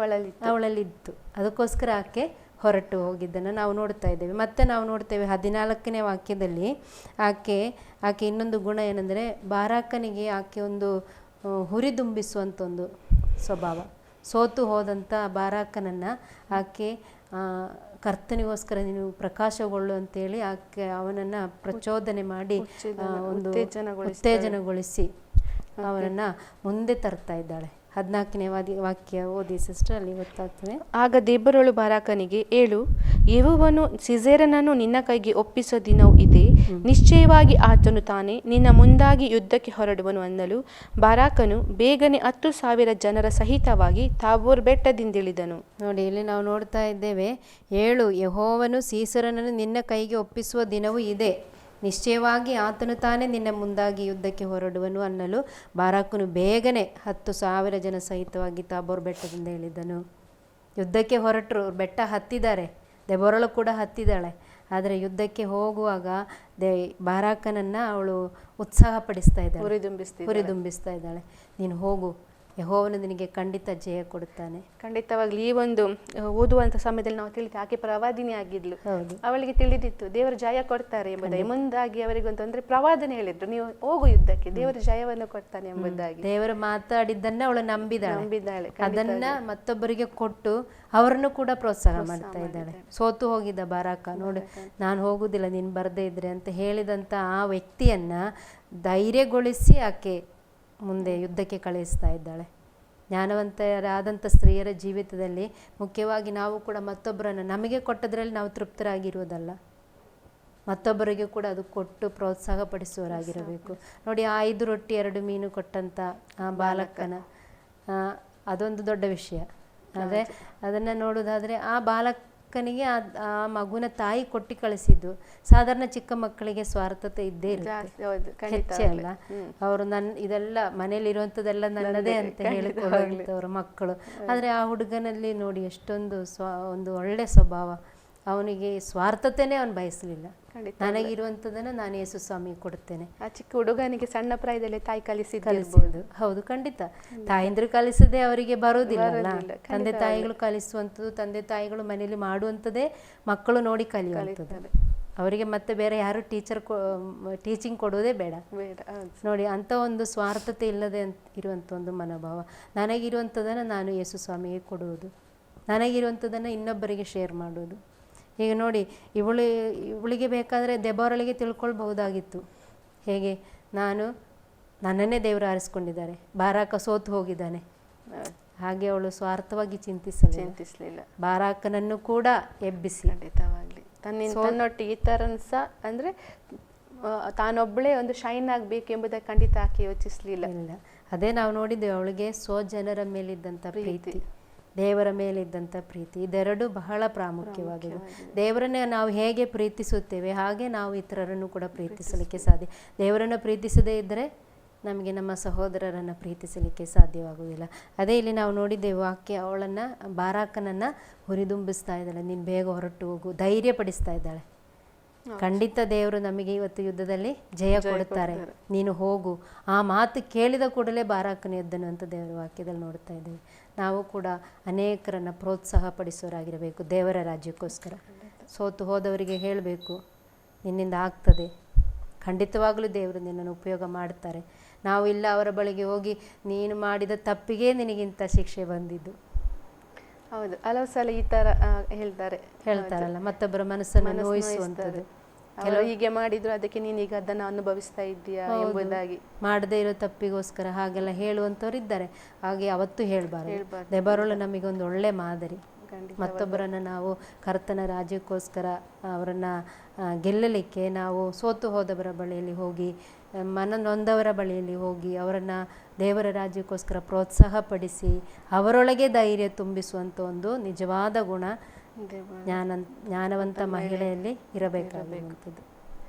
ಅವಳಲ್ಲಿತ್ತು. ಅದಕ್ಕೋಸ್ಕರ ಆಕೆ ಹೊರಟು ಹೋಗಿದ್ದನ್ನು ನಾವು ನೋಡ್ತಾ ಇದ್ದೇವೆ. ಮತ್ತೆ ನಾವು ನೋಡ್ತೇವೆ 14ನೇ ವಾಕ್ಯದಲ್ಲಿ ಆಕೆ ಇನ್ನೊಂದು ಗುಣ ಏನೆಂದರೆ, ಬಾರಾಕನಿಗೆ ಆಕೆ ಒಂದು ಹುರಿದುಂಬಿಸುವಂಥ ಒಂದು ಸ್ವಭಾವ. ಸೋತು ಹೋದಂಥ ಬಾರಾಕನನ್ನು ಆಕೆ ಕರ್ತನಿಗೋಸ್ಕರ ನೀನು ಪ್ರಕಾಶಗೊಳ್ಳು ಅಂತೇಳಿ ಆಕೆ ಅವನನ್ನು ಪ್ರಚೋದನೆ ಮಾಡಿ ಒಂದು ಉತ್ತೇಜನಗೊಳಿಸಿ ಅವನನ್ನು ಮುಂದೆ ತರ್ತಾ ಇದ್ದಾಳೆ. 14ನೇ ವಾಕ್ಯ ಓದಿ ಸಿಸ್ಟರ್, ಅಲ್ಲಿ ಗೊತ್ತಾಗ್ತದೆ. ಆಗ ದೆಬೋರಳು ಬಾರಾಕನಿಗೆ, ಏಳು, ಯೆಹೋವನು ಸೀಸೆರನನ್ನು ನಿನ್ನ ಕೈಗೆ ಒಪ್ಪಿಸುವ ದಿನವೂ ಇದೆ, ನಿಶ್ಚಯವಾಗಿ ಆತನು ತಾನೇ ನಿನ್ನ ಮುಂದಾಗಿ ಯುದ್ಧಕ್ಕೆ ಹೊರಡುವನು ಅನ್ನಲು ಬಾರಾಕನು ಬೇಗನೆ 10,000 ಜನರ ಸಹಿತವಾಗಿ ತಾಬೋರ್ ಬೆಟ್ಟದಿಂದಿಳಿದನು. ನೋಡಿ, ಇಲ್ಲಿ ನಾವು ನೋಡ್ತಾ ಇದ್ದೇವೆ, ಏಳು, ಯೆಹೋವನು ಸೀಸೆರನನ್ನು ನಿನ್ನ ಕೈಗೆ ಒಪ್ಪಿಸುವ ದಿನವೂ ಇದೆ, ನಿಶ್ಚಯವಾಗಿ ಆತನು ತಾನೇ ನಿನ್ನ ಮುಂದಾಗಿ ಯುದ್ಧಕ್ಕೆ ಹೊರಡುವನು ಅನ್ನಲು ಬಾರಾಕನು ಬೇಗನೆ 10,000 ಜನ ಸಹಿತವಾಗಿ ತಾಬೋರ್ ಬೆಟ್ಟದಿಂದ ಇಳಿದನು. ಯುದ್ಧಕ್ಕೆ ಹೊರಟರು, ಬೆಟ್ಟ ಹತ್ತಿದ್ದಾರೆ, ದೆಬೋರಳು ಕೂಡ ಹತ್ತಿದ್ದಾಳೆ. ಆದರೆ ಯುದ್ಧಕ್ಕೆ ಹೋಗುವಾಗ ಬಾರಾಕನನ್ನು ಅವಳು ಉತ್ಸಾಹಪಡಿಸ್ತಾ ಇದ್ದಾಳೆ, ಹುರಿದುಂಬಿಸ್ತಾ ಇದ್ದಾಳೆ. ನೀನು ಹೋಗು, ಯೆಹೋವನು ನಿನಗೆ ಖಂಡಿತ ಜಯ ಕೊಡುತ್ತಾನೆ. ಖಂಡಿತವಾಗ್ಲಿ. ಈ ಒಂದು ಓದುವಂಥ ಸಮಯದಲ್ಲಿ ನಾವು ತಿಳಿದ ಆಕೆ ಪ್ರವಾದಿನಿ ಆಗಿದ್ಲು. ಅವಳಿಗೆ ತಿಳಿದಿತ್ತು ದೇವರು ಜಯ ಕೊಡ್ತಾರೆ ಎಂಬುದಾಗಿ. ಮುಂದಾಗಿ ಅವರಿಗೆ ಒಂದು ಪ್ರವಾದನೆ ಹೇಳಿದ್ರು, ನೀವು ಹೋಗು ಯುದ್ಧಕ್ಕೆ, ದೇವರು ಜಯವನ್ನು ಕೊಡ್ತಾನೆ ಎಂಬುದಾಗಿ. ದೇವರು ಮಾತಾಡಿದ್ದನ್ನ ಅವಳು ನಂಬಿದ್ದಾಳೆ. ಅದನ್ನ ಮತ್ತೊಬ್ಬರಿಗೆ ಕೊಟ್ಟು ಅವರನ್ನು ಕೂಡ ಪ್ರೋತ್ಸಾಹ ಮಾಡ್ತಾ ಇದ್ದಾಳೆ. ಸೋತು ಹೋಗಿದ್ದ ಬಾರಾಕ, ನೋಡು ನಾನು ಹೋಗುದಿಲ್ಲ ನೀನು ಬರದೇ ಇದ್ರೆ ಅಂತ ಹೇಳಿದಂಥ ಆ ವ್ಯಕ್ತಿಯನ್ನ ಧೈರ್ಯಗೊಳಿಸಿ ಆಕೆ ಮುಂದೆ ಯುದ್ಧಕ್ಕೆ ಕಳುಹಿಸ್ತಾ ಇದ್ದಾಳೆ. ಜ್ಞಾನವಂತರಾದಂಥ ಸ್ತ್ರೀಯರ ಜೀವಿತದಲ್ಲಿ ಮುಖ್ಯವಾಗಿ ನಾವು ಕೂಡ ಮತ್ತೊಬ್ಬರನ್ನು ನಮಗೆ ಕೊಟ್ಟದ್ರಲ್ಲಿ ನಾವು ತೃಪ್ತರಾಗಿರುವುದಲ್ಲ, ಮತ್ತೊಬ್ಬರಿಗೆ ಕೂಡ ಅದು ಕೊಟ್ಟು ಪ್ರೋತ್ಸಾಹ ಪಡಿಸುವವರಾಗಿರಬೇಕು. ನೋಡಿ, ಆ 5 ರೊಟ್ಟಿ 2 ಮೀನು ಕೊಟ್ಟಂಥ ಆ ಬಾಲಕನ ಅದೊಂದು ದೊಡ್ಡ ವಿಷಯ. ಆದರೆ ಅದನ್ನು ನೋಡೋದಾದರೆ ಆ ಬಾಲಕನಿಗೆ ಆ ಮಗುವಿನ ತಾಯಿ ಕೊಟ್ಟು ಕಳಿಸಿದ್ದು. ಸಾಧಾರಣ ಚಿಕ್ಕ ಮಕ್ಕಳಿಗೆ ಸ್ವಾರ್ಥತೆ ಇದ್ದೇ ಇರುತ್ತೆ, ಹೆಚ್ಚೆ ಅಲ್ಲ. ಅವರು ಇದೆಲ್ಲ ಮನೇಲಿ ಇರುವಂಥದ್ದೆಲ್ಲ ನನ್ನದೇ ಅಂತ ಹೇಳಿಕೊಳ್ಳುವಂಥವ್ರ ಮಕ್ಕಳು. ಆದರೆ ಆ ಹುಡುಗನಲ್ಲಿ ನೋಡಿ ಎಷ್ಟೊಂದು ಒಂದು ಒಳ್ಳೆ ಸ್ವಭಾವ. ಅವನಿಗೆ ಸ್ವಾರ್ಥತೆನೇ ಅವನು ಬಯಸಲಿಲ್ಲ. ನನಗಿರುವಂಥದ್ದನ್ನು ನಾನು ಯೇಸು ಸ್ವಾಮಿಗೆ ಕೊಡ್ತೇನೆ. ಆ ಚಿಕ್ಕ ಹುಡುಗನಿಗೆ ಸಣ್ಣ ಪ್ರಾಯದಲ್ಲಿ ತಾಯಿ ಕಲಿಸಿದ್ದು. ಹೌದು, ಖಂಡಿತ. ತಾಯಂದ್ರು ಕಲಿಸದೆ ಅವರಿಗೆ ಬರೋದಿಲ್ಲ. ತಂದೆ ತಾಯಿಗಳು ಕಲಿಸುವಂಥದ್ದು, ತಂದೆ ತಾಯಿಗಳು ಮನೆಯಲ್ಲಿ ಮಾಡುವಂಥದ್ದೇ ಮಕ್ಕಳು ನೋಡಿ ಕಲಿಯುವಂಥದ್ದು. ಅವರಿಗೆ ಮತ್ತೆ ಬೇರೆ ಯಾರು ಟೀಚಿಂಗ್ ಕೊಡೋದೇ ಬೇಡ. ನೋಡಿ, ಅಂಥ ಒಂದು ಸ್ವಾರ್ಥತೆ ಇಲ್ಲದೆ ಇರುವಂಥ ಒಂದು ಮನೋಭಾವ. ನನಗಿರುವಂಥದ್ದನ್ನು ನಾನು ಯೇಸು ಸ್ವಾಮಿಗೆ ಕೊಡುವುದು, ನನಗಿರುವಂಥದ್ದನ್ನು ಇನ್ನೊಬ್ಬರಿಗೆ ಶೇರ್ ಮಾಡೋದು. ಈಗ ನೋಡಿ, ಇವಳಿಗೆ ಬೇಕಾದರೆ ದೆಬೋರಳಿಗೆ ತಿಳ್ಕೊಳ್ಬಹುದಾಗಿತ್ತು, ಹೇಗೆ ನನ್ನನ್ನೇ ದೇವರು ಆರಿಸ್ಕೊಂಡಿದ್ದಾರೆ, ಬಾರಾಕ ಸೋತು ಹೋಗಿದ್ದಾನೆ. ಹಾಗೆ ಅವಳು ಸ್ವಾರ್ಥವಾಗಿ ಚಿಂತಿಸಲಿಲ್ಲ. ಬಾರಾಕನನ್ನು ಕೂಡ ಎಬ್ಬಿಸಿ ಖಂಡಿತವಾಗ್ಲಿ ತನ್ನೊಟ್ಟಿಗೆ ಇತರನ್ನು ಸಹ ಅಂದರೆ ತಾನೊಬ್ಬಳೇ ಒಂದು ಶೈನ್ ಆಗಬೇಕು ಎಂಬುದಕ್ಕೆ ಖಂಡಿತ ಆಕೆ ಯೋಚಿಸಲಿಲ್ಲ. ಅದೇ ನಾವು ನೋಡಿದ್ದೇವೆ, ಅವಳಿಗೆ ಸ್ವಜನರ ಮೇಲಿದ್ದಂಥ ಪ್ರೀತಿ, ದೇವರ ಮೇಲಿದ್ದಂಥ ಪ್ರೀತಿ, ಇದೆರಡು ಬಹಳ ಪ್ರಾಮುಖ್ಯವಾಗಿದೆ. ದೇವರನ್ನೇ ನಾವು ಹೇಗೆ ಪ್ರೀತಿಸುತ್ತೇವೆ ಹಾಗೆ ನಾವು ಇತರರನ್ನು ಕೂಡ ಪ್ರೀತಿಸಲಿಕ್ಕೆ ಸಾಧ್ಯ. ದೇವರನ್ನು ಪ್ರೀತಿಸದೇ ಇದ್ದರೆ ನಮಗೆ ನಮ್ಮ ಸಹೋದರರನ್ನು ಪ್ರೀತಿಸಲಿಕ್ಕೆ ಸಾಧ್ಯವಾಗುವುದಿಲ್ಲ. ಅದೇ ಇಲ್ಲಿ ನಾವು ನೋಡಿದ್ದೇವೆ ವಾಕ್ಯ, ಅವಳನ್ನು ಬಾರಾಕನನ್ನು ಹುರಿದುಂಬಿಸ್ತಾ ಇದ್ದಾಳೆ, ನೀನು ಬೇಗ ಹೊರಟು ಹೋಗು, ಧೈರ್ಯಪಡಿಸ್ತಾ ಇದ್ದಾಳೆ. ಖಂಡಿತ ದೇವರು ನಮಗೆ ಇವತ್ತು ಯುದ್ಧದಲ್ಲಿ ಜಯ ಕೊಡುತ್ತಾರೆ, ನೀನು ಹೋಗು. ಆ ಮಾತು ಕೇಳಿದ ಕೂಡಲೇ ಬಾರಾಕನ ಎದ್ದನು ಅಂತ ದೇವರ ವಾಕ್ಯದಲ್ಲಿ ನೋಡ್ತಾ ಇದ್ದೇವೆ. ನಾವು ಕೂಡ ಅನೇಕರನ್ನು ಪ್ರೋತ್ಸಾಹ ಪಡಿಸೋರಾಗಿರಬೇಕು ದೇವರ ರಾಜ್ಯಕ್ಕೋಸ್ಕರ. ಸೋತು ಹೋದವರಿಗೆ ಹೇಳಬೇಕು, ನಿನ್ನಿಂದ ಆಗ್ತದೆ, ಖಂಡಿತವಾಗಲೂ ದೇವರು ನಿನ್ನನ್ನು ಉಪಯೋಗ ಮಾಡ್ತಾರೆ. ನಾವು ಇಲ್ಲ ಅವರ ಬಳಿಗೆ ಹೋಗಿ ನೀನು ಮಾಡಿದ ತಪ್ಪಿಗೆ ನಿನಗಿಂತ ಶಿಕ್ಷೆ ಬಂದಿದ್ದು. ಹೌದು, ಹಲವು ಸಲ ಈ ತರ ಹೇಳ್ತಾರಲ್ಲ, ಮತ್ತೊಬ್ಬರ ಮನಸ್ಸನ್ನು ನೋಯಿಸುವಂಥದ್ದು. ಕೆಲವು ಹೀಗೆ ಮಾಡಿದ್ರು, ಅದಕ್ಕೆ ನೀನೀಗ ಅದನ್ನು ಅನುಭವಿಸ್ತಾ ಇದ್ದೀಯಾ ಎಂಬುದಾಗಿ. ಮಾಡದೇ ಇರೋ ತಪ್ಪಿಗೋಸ್ಕರ ಹಾಗೆಲ್ಲ ಹೇಳುವಂಥವ್ರು ಇದ್ದಾರೆ. ಹಾಗೆ ಅವತ್ತು ಹೇಳಬಾರ್ದು. ದೆಬೋರಳು ನಮಗೊಂದು ಒಳ್ಳೆ ಮಾದರಿ. ಮತ್ತೊಬ್ಬರನ್ನು ನಾವು ಕರ್ತನ ರಾಜ್ಯಕ್ಕೋಸ್ಕರ ಅವರನ್ನು ಗೆಲ್ಲಲಿಕ್ಕೆ ನಾವು ಸೋತು ಹೋದವರ ಬಳಿಯಲ್ಲಿ ಹೋಗಿ, ಮನನೊಂದವರ ಬಳಿಯಲ್ಲಿ ಹೋಗಿ ಅವರನ್ನು ದೇವರ ರಾಜ್ಯಕ್ಕೋಸ್ಕರ ಪ್ರೋತ್ಸಾಹಪಡಿಸಿ ಅವರೊಳಗೆ ಧೈರ್ಯ ತುಂಬಿಸುವಂಥ ಒಂದು ನಿಜವಾದ ಗುಣ ಜ್ಞಾನವಂತ ಮಹಿಳೆಯಲ್ಲಿ ಇರಬೇಕಾಗುವಂಥದ್ದು.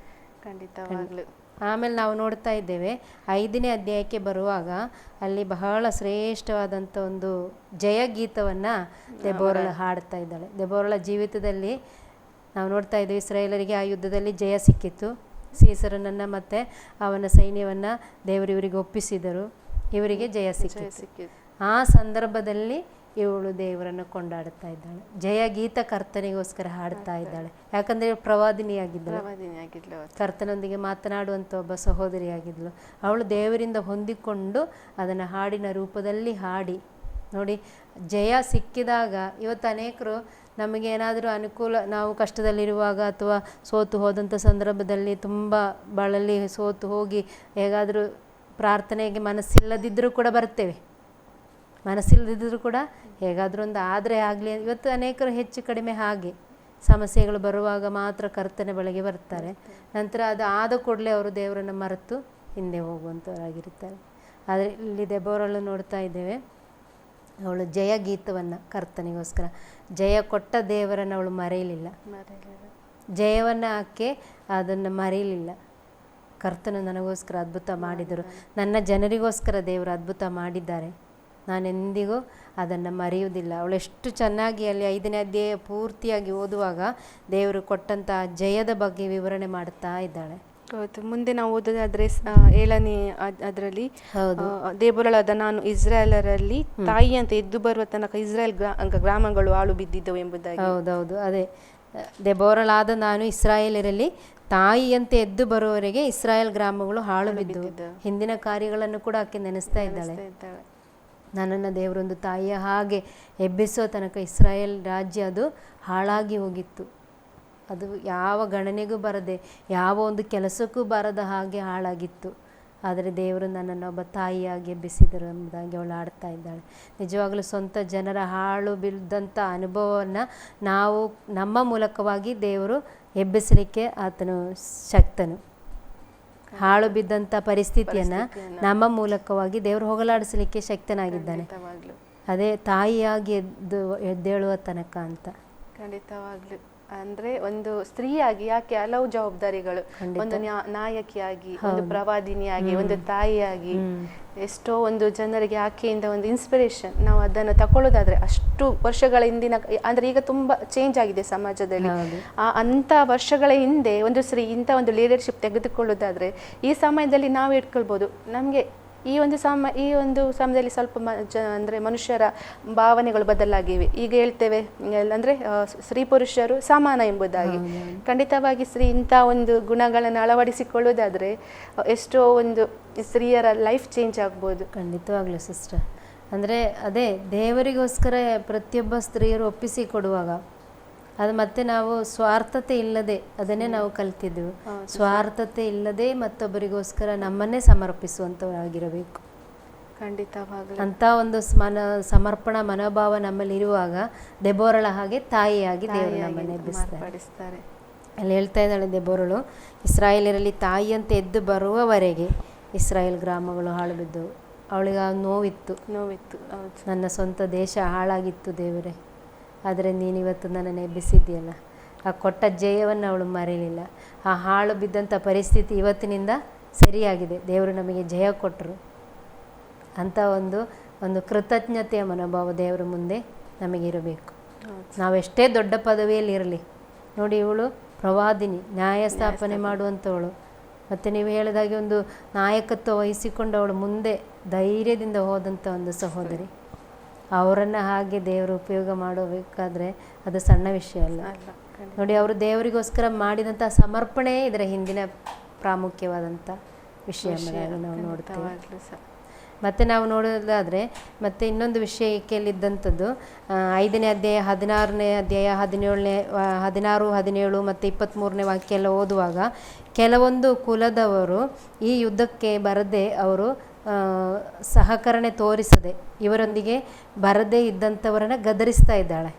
ಖಂಡಿತವಾಗ್ಲೂ. ಆಮೇಲೆ ನಾವು ನೋಡ್ತಾ ಇದ್ದೇವೆ 5ನೇ ಅಧ್ಯಾಯಕ್ಕೆ ಬರುವಾಗ ಅಲ್ಲಿ ಬಹಳ ಶ್ರೇಷ್ಠವಾದಂಥ ಒಂದು ಜಯಗೀತವನ್ನು ದೆಬೋರಳು ಹಾಡ್ತಾ ಇದ್ದಾಳೆ. ದೆಬೋರಳ ಜೀವಿತದಲ್ಲಿ ನಾವು ನೋಡ್ತಾ ಇದ್ದೇವೆ, ಇಸ್ರಾಯೇಲರಿಗೆ ಆ ಯುದ್ಧದಲ್ಲಿ ಜಯ ಸಿಕ್ಕಿತ್ತು. ಸೀಸರನನ್ನು ಮತ್ತು ಅವನ ಸೈನ್ಯವನ್ನು ದೇವರು ಇವರಿಗೆ ಒಪ್ಪಿಸಿದರು, ಇವರಿಗೆ ಜಯ ಸಿಕ್ಕಿತ್ತು. ಆ ಸಂದರ್ಭದಲ್ಲಿ ಇವಳು ದೇವರನ್ನು ಕೊಂಡಾಡ್ತಾ ಇದ್ದಾಳೆ, ಜಯಗೀತ ಕರ್ತನಿಗೋಸ್ಕರ ಹಾಡ್ತಾ ಇದ್ದಾಳೆ. ಯಾಕಂದರೆ ಪ್ರವಾದಿನಿಯಾಗಿದ್ದಳು, ಕರ್ತನೊಂದಿಗೆ ಮಾತನಾಡುವಂಥ ಒಬ್ಬ ಸಹೋದರಿಯಾಗಿದ್ದಳು. ಅವಳು ದೇವರಿಂದ ಹೊಂದಿಕೊಂಡು ಅದನ್ನು ಹಾಡಿನ ರೂಪದಲ್ಲಿ ಹಾಡಿ ನೋಡಿ, ಜಯ ಸಿಕ್ಕಿದಾಗ ಇವತ್ತು ಅನೇಕರು ನಮಗೇನಾದರೂ ಅನುಕೂಲ, ನಾವು ಕಷ್ಟದಲ್ಲಿರುವಾಗ ಅಥವಾ ಸೋತು ಹೋದಂಥ ಸಂದರ್ಭದಲ್ಲಿ ತುಂಬ ಬಳಲಿ ಸೋತು ಹೋಗಿ ಹೇಗಾದರೂ ಪ್ರಾರ್ಥನೆಗೆ ಮನಸ್ಸಿಲ್ಲದಿದ್ದರೂ ಕೂಡ ಬರ್ತೇವೆ. ಮನಸ್ಸಿಲ್ಲದಿದ್ದರೂ ಕೂಡ ಹೇಗಾದರೂ ಒಂದು ಆದರೆ ಆಗಲಿ. ಇವತ್ತು ಅನೇಕರು ಹೆಚ್ಚು ಕಡಿಮೆ ಹಾಗೆ ಸಮಸ್ಯೆಗಳು ಬರುವಾಗ ಮಾತ್ರ ಕರ್ತನೆ ಬಳಿಗೆ ಬರ್ತಾರೆ. ನಂತರ ಅದು ಆದ ಕೂಡಲೇ ಅವರು ದೇವರನ್ನು ಮರೆತು ಹಿಂದೆ ಹೋಗುವಂಥವರಾಗಿರ್ತಾರೆ. ಆದರೆ ಇಲ್ಲಿ ದೆಬೋರಳು ನೋಡ್ತಾ ಇದ್ದೇವೆ, ಅವಳು ಜಯಗೀತವನ್ನು ಕರ್ತನಿಗೋಸ್ಕರ, ಜಯ ಕೊಟ್ಟ ದೇವರನ್ನು ಅವಳು ಮರೆಯಲಿಲ್ಲ, ಜಯವನ್ನು ಆಕೆ ಅದನ್ನು ಮರೆಯಲಿಲ್ಲ. ಕರ್ತನು ನನಗೋಸ್ಕರ ಅದ್ಭುತ ಮಾಡಿದರು, ನನ್ನ ಜನರಿಗೋಸ್ಕರ ದೇವರು ಅದ್ಭುತ ಮಾಡಿದ್ದಾರೆ, ನಾನೆಂದಿಗೂ ಅದನ್ನು ಮರೆಯುವುದಿಲ್ಲ. ಅವಳು ಎಷ್ಟು ಚೆನ್ನಾಗಿ ಅಲ್ಲಿ 5ನೇ ಅಧ್ಯಾಯ ಪೂರ್ತಿಯಾಗಿ ಓದುವಾಗ ದೇವರು ಕೊಟ್ಟಂಥ ಜಯದ ಬಗ್ಗೆ ವಿವರಣೆ ಮಾಡ್ತಾ ಇದ್ದಾಳೆ. ಹೌದು, ಮುಂದೆ ನಾವು ಓದೋದಾದ್ರೆ 7ನೇ ಅದರಲ್ಲಿ ದೇಬೋರಳಾದ ನಾನು ಇಸ್ರಾಯೇಲರಲ್ಲಿ ತಾಯಿ ಅಂತ ಎದ್ದು ಬರುವ ತನಕ ಇಸ್ರಾಯೇಲ್ ಗ್ರಾಮಗಳು ಆಳು ಬಿದ್ದಿದ್ದವು ಎಂಬುದಾಗಿ. ಹೌದೌದು, ಅದೇ ದೆಬೋರಳಾದ ನಾನು ಇಸ್ರಾಯೇಲರಲ್ಲಿ ತಾಯಿಯಂತೆ ಎದ್ದು ಬರುವವರೆಗೆ ಇಸ್ರಾಯೇಲ್ ಗ್ರಾಮಗಳು ಹಾಳು ಬಿದ್ದವು. ಹಿಂದಿನ ಕಾರ್ಯಗಳನ್ನು ಕೂಡ ಆಕೆ ನೆನೆಸ್ತಾ ಇದ್ದಾಳೆ. ನನ್ನನ್ನು ದೇವರೊಂದು ತಾಯಿಯ ಹಾಗೆ ಎಬ್ಬಿಸೋ ತನಕ ಇಸ್ರಾಯೇಲ್ ರಾಜ್ಯ ಅದು ಹಾಳಾಗಿ ಹೋಗಿತ್ತು. ಅದು ಯಾವ ಗಣನೆಗೂ ಬರದೆ, ಯಾವ ಒಂದು ಕೆಲಸಕ್ಕೂ ಬರದ ಹಾಗೆ ಹಾಳಾಗಿತ್ತು. ಆದರೆ ದೇವರು ನನ್ನನ್ನು ಒಬ್ಬ ತಾಯಿಯಾಗಿ ಎಬ್ಬಿಸಿದರು ಎಂಬುದಾಗಿ ಅವಳು ಆಡ್ತಾ ಇದ್ದಾಳೆ. ನಿಜವಾಗಲೂ ಸ್ವಂತ ಜನರ ಹಾಳು ಬಿದ್ದಂಥ ಅನುಭವವನ್ನು ನಾವು ನಮ್ಮ ಮೂಲಕವಾಗಿ ದೇವರು ಎಬ್ಬಿಸಲಿಕ್ಕೆ ಆತನು ಶಕ್ತನು. ಹಾಳು ಬಿದ್ದಂಥ ಪರಿಸ್ಥಿತಿಯನ್ನು ನಮ್ಮ ಮೂಲಕವಾಗಿ ದೇವರು ಹೋಗಲಾಡಿಸಲಿಕ್ಕೆ ಶಕ್ತನಾಗಿದ್ದಾನೆ. ಅದೇ ತಾಯಿಯಾಗಿ ಎದ್ದೇಳುವ ತನಕ ಅಂತ. ಖಂಡಿತವಾಗ್ಲು. ಅಂದ್ರೆ ಒಂದು ಸ್ತ್ರೀಯಾಗಿ ಯಾಕೆ ಹಲವು ಜವಾಬ್ದಾರಿಗಳು, ಒಂದು ನಾಯಕಿಯಾಗಿ, ಒಂದು ಪ್ರವಾದಿನಿಯಾಗಿ, ಒಂದು ತಾಯಿಯಾಗಿ ಎಷ್ಟೋ ಒಂದು ಜನರಿಗೆ ಆಕೆಯಿಂದ ಒಂದು ಇನ್ಸ್ಪಿರೇಷನ್ ನಾವು ಅದನ್ನು ತಗೊಳ್ಳೋದಾದ್ರೆ, ಅಷ್ಟು ವರ್ಷಗಳ ಹಿಂದಿನ, ಅಂದ್ರೆ ಈಗ ತುಂಬಾ ಚೇಂಜ್ ಆಗಿದೆ ಸಮಾಜದಲ್ಲಿ. ಅಂತ ವರ್ಷಗಳ ಹಿಂದೆ ಒಂದು ಸ್ತ್ರೀ ಇಂಥ ಒಂದು ಲೀಡರ್ಶಿಪ್ ತೆಗೆದುಕೊಳ್ಳೋದಾದ್ರೆ ಈ ಸಮಯದಲ್ಲಿ ನಾವು ಇಟ್ಕೊಳ್ಬೋದು. ನಮಗೆ ಈ ಒಂದು ಸಮಯದಲ್ಲಿ ಸ್ವಲ್ಪ ಅಂದರೆ ಮನುಷ್ಯರ ಭಾವನೆಗಳು ಬದಲಾಗಿವೆ. ಈಗ ಹೇಳ್ತೇವೆ ಅಂದರೆ ಸ್ತ್ರೀ ಪುರುಷರು ಸಮಾನ ಎಂಬುದಾಗಿ. ಖಂಡಿತವಾಗಿ ಸ್ತ್ರೀ ಇಂಥ ಒಂದು ಗುಣಗಳನ್ನು ಅಳವಡಿಸಿಕೊಳ್ಳೋದಾದರೆ ಎಷ್ಟೋ ಒಂದು ಸ್ತ್ರೀಯರ ಲೈಫ್ ಚೇಂಜ್ ಆಗ್ಬೋದು. ಖಂಡಿತವಾಗ್ಲೂ ಸಿಸ್ಟರ್. ಅಂದರೆ ಅದೇ ದೇವರಿಗೋಸ್ಕರ ಪ್ರತಿಯೊಬ್ಬ ಸ್ತ್ರೀಯರು ಒಪ್ಪಿಸಿಕೊಡುವಾಗ ಅದು ಮತ್ತೆ ನಾವು ಸ್ವಾರ್ಥತೆ ಇಲ್ಲದೆ ಅದನ್ನೇ ನಾವು ಕಲ್ತಿದ್ದೆವು. ಸ್ವಾರ್ಥತೆ ಇಲ್ಲದೆ ಮತ್ತೊಬ್ಬರಿಗೋಸ್ಕರ ನಮ್ಮನ್ನೇ ಸಮರ್ಪಿಸುವಂಥವರಾಗಿರಬೇಕು. ಖಂಡಿತವಾಗಲೂ ಅಂತ ಒಂದು ಸಮರ್ಪಣಾ ಮನೋಭಾವ ನಮ್ಮಲ್ಲಿ ಇರುವಾಗ ದೆಬೋರಳ ಹಾಗೆ ತಾಯಿಯಾಗಿ ದೇವರು ನಮ್ಮನ್ನು ಎಬ್ಬಿಸ್ತಾರೆ. ಅಲ್ಲಿ ಹೇಳ್ತಾ ಇದ್ದಾಳೆ ದೆಬೋರಳು, ಇಸ್ರಾಯೇಲರಲ್ಲಿ ತಾಯಿಯಂತೆ ಎದ್ದು ಬರುವವರೆಗೆ ಇಸ್ರಾಯೇಲ್ ಗ್ರಾಮಗಳು ಹಾಳು ಬಿದ್ದವು. ಅವಳಿಗೆ ನೋವಿತ್ತು. ನನ್ನ ಸ್ವಂತ ದೇಶ ಹಾಳಾಗಿತ್ತು ದೇವರೇ, ಆದರೆ ನೀನಿವತ್ತು ನನ್ನನ್ನು ಎಬ್ಬಿಸಿದ್ದೀಯಲ್ಲ. ಆ ಕೊಟ್ಟ ಜಯವನ್ನು ಅವಳು ಮರೆಯಲಿಲ್ಲ. ಆ ಹಾಳು ಬಿದ್ದಂಥ ಪರಿಸ್ಥಿತಿ ಇವತ್ತಿನಿಂದ ಸರಿಯಾಗಿದೆ, ದೇವರು ನಮಗೆ ಜಯ ಕೊಟ್ಟರು ಅಂತ ಒಂದು ಕೃತಜ್ಞತೆಯ ಮನೋಭಾವ ದೇವರ ಮುಂದೆ ನಮಗಿರಬೇಕು. ನಾವೆಷ್ಟೇ ದೊಡ್ಡ ಪದವಿಯಲ್ಲಿ ಇರಲಿ, ನೋಡಿ ಇವಳು ಪ್ರವಾದಿನಿ, ನ್ಯಾಯ ಸ್ಥಾಪನೆ ಮಾಡುವಂಥವಳು, ಮತ್ತು ನೀವು ಹೇಳಿದಾಗೆ ಒಂದು ನಾಯಕತ್ವ ವಹಿಸಿಕೊಂಡವಳು ಮುಂದೆ ಧೈರ್ಯದಿಂದ ಹೋದಂಥ ಒಂದು ಸಹೋದರಿ. ಅವರನ್ನು ಹಾಗೆ ದೇವರು ಉಪಯೋಗ ಮಾಡಬೇಕಾದ್ರೆ ಅದು ಸಣ್ಣ ವಿಷಯ ಅಲ್ಲ. ನೋಡಿ, ಅವರು ದೇವರಿಗೋಸ್ಕರ ಮಾಡಿದಂಥ ಸಮರ್ಪಣೆ ಇದರ ಹಿಂದಿನ ಪ್ರಾಮುಖ್ಯವಾದಂಥ ವಿಷಯ ನಾವು ನೋಡ್ತೇವೆ. ಮತ್ತು ನಾವು ನೋಡೋದಾದರೆ ಮತ್ತೆ ಇನ್ನೊಂದು ವಿಷಯಕ್ಕೆಲ್ಲಿದ್ದಂಥದ್ದು 5ನೇ ಅಧ್ಯಾಯ 16ನೇ ಅಧ್ಯಾಯ 16, 17 ಮತ್ತು 23ನೇ ವಾಕ್ಯ ಎಲ್ಲ ಓದುವಾಗ ಕೆಲವೊಂದು ಕುಲದವರು ಈ ಯುದ್ಧಕ್ಕೆ ಬರದೆ ಅವರು ಸಹಕರಣೆ ತೋರಿಸದೆ ಇವರೊಂದಿಗೆ ಬರದೇ ಇದ್ದಂಥವರನ್ನು ಗದರಿಸ್ತಾ ಇದ್ದಾಳೆ.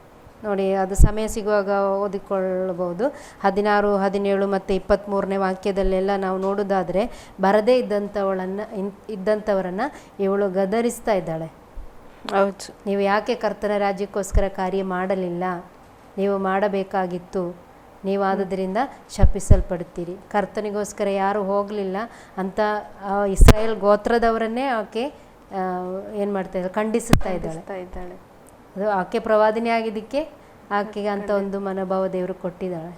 ನೋಡಿ, ಅದು ಸಮಯ ಸಿಗುವಾಗ ಓದಿಕೊಳ್ಳಬಹುದು. 16, 17 ಮತ್ತು 23ನೇ ವಾಕ್ಯದಲ್ಲೆಲ್ಲ ನಾವು ನೋಡೋದಾದರೆ ಬರದೇ ಇದ್ದಂಥವರನ್ನು ಇವಳು ಗದರಿಸ್ತಾ ಇದ್ದಾಳೆ. ಹೌದು, ನೀವು ಯಾಕೆ ಕರ್ತನ ರಾಜ್ಯಕ್ಕೋಸ್ಕರ ಕಾರ್ಯ ಮಾಡಲಿಲ್ಲ? ನೀವು ಮಾಡಬೇಕಾಗಿತ್ತು. ನೀವು ಆದುದರಿಂದ ಶಪಿಸಲ್ಪಡ್ತೀರಿ. ಕರ್ತನಿಗೋಸ್ಕರ ಯಾರು ಹೋಗಲಿಲ್ಲ ಅಂತ ಇಸ್ರಾಯೇಲ್ ಗೋತ್ರದವರನ್ನೇ ಆಕೆ ಏನು ಮಾಡ್ತಾ ಇದ್ದಾಳೆ, ಖಂಡಿಸುತ್ತಾ ಇದ್ದಾಳೆ. ಅದು ಆಕೆ ಪ್ರವಾದಿನಿ ಆಗಿದ್ದಕ್ಕೆ ಆಕೆಗೆ ಅಂತ ಒಂದು ಮನೋಭಾವ ದೇವರು ಕೊಟ್ಟಿದ್ದಾಳೆ.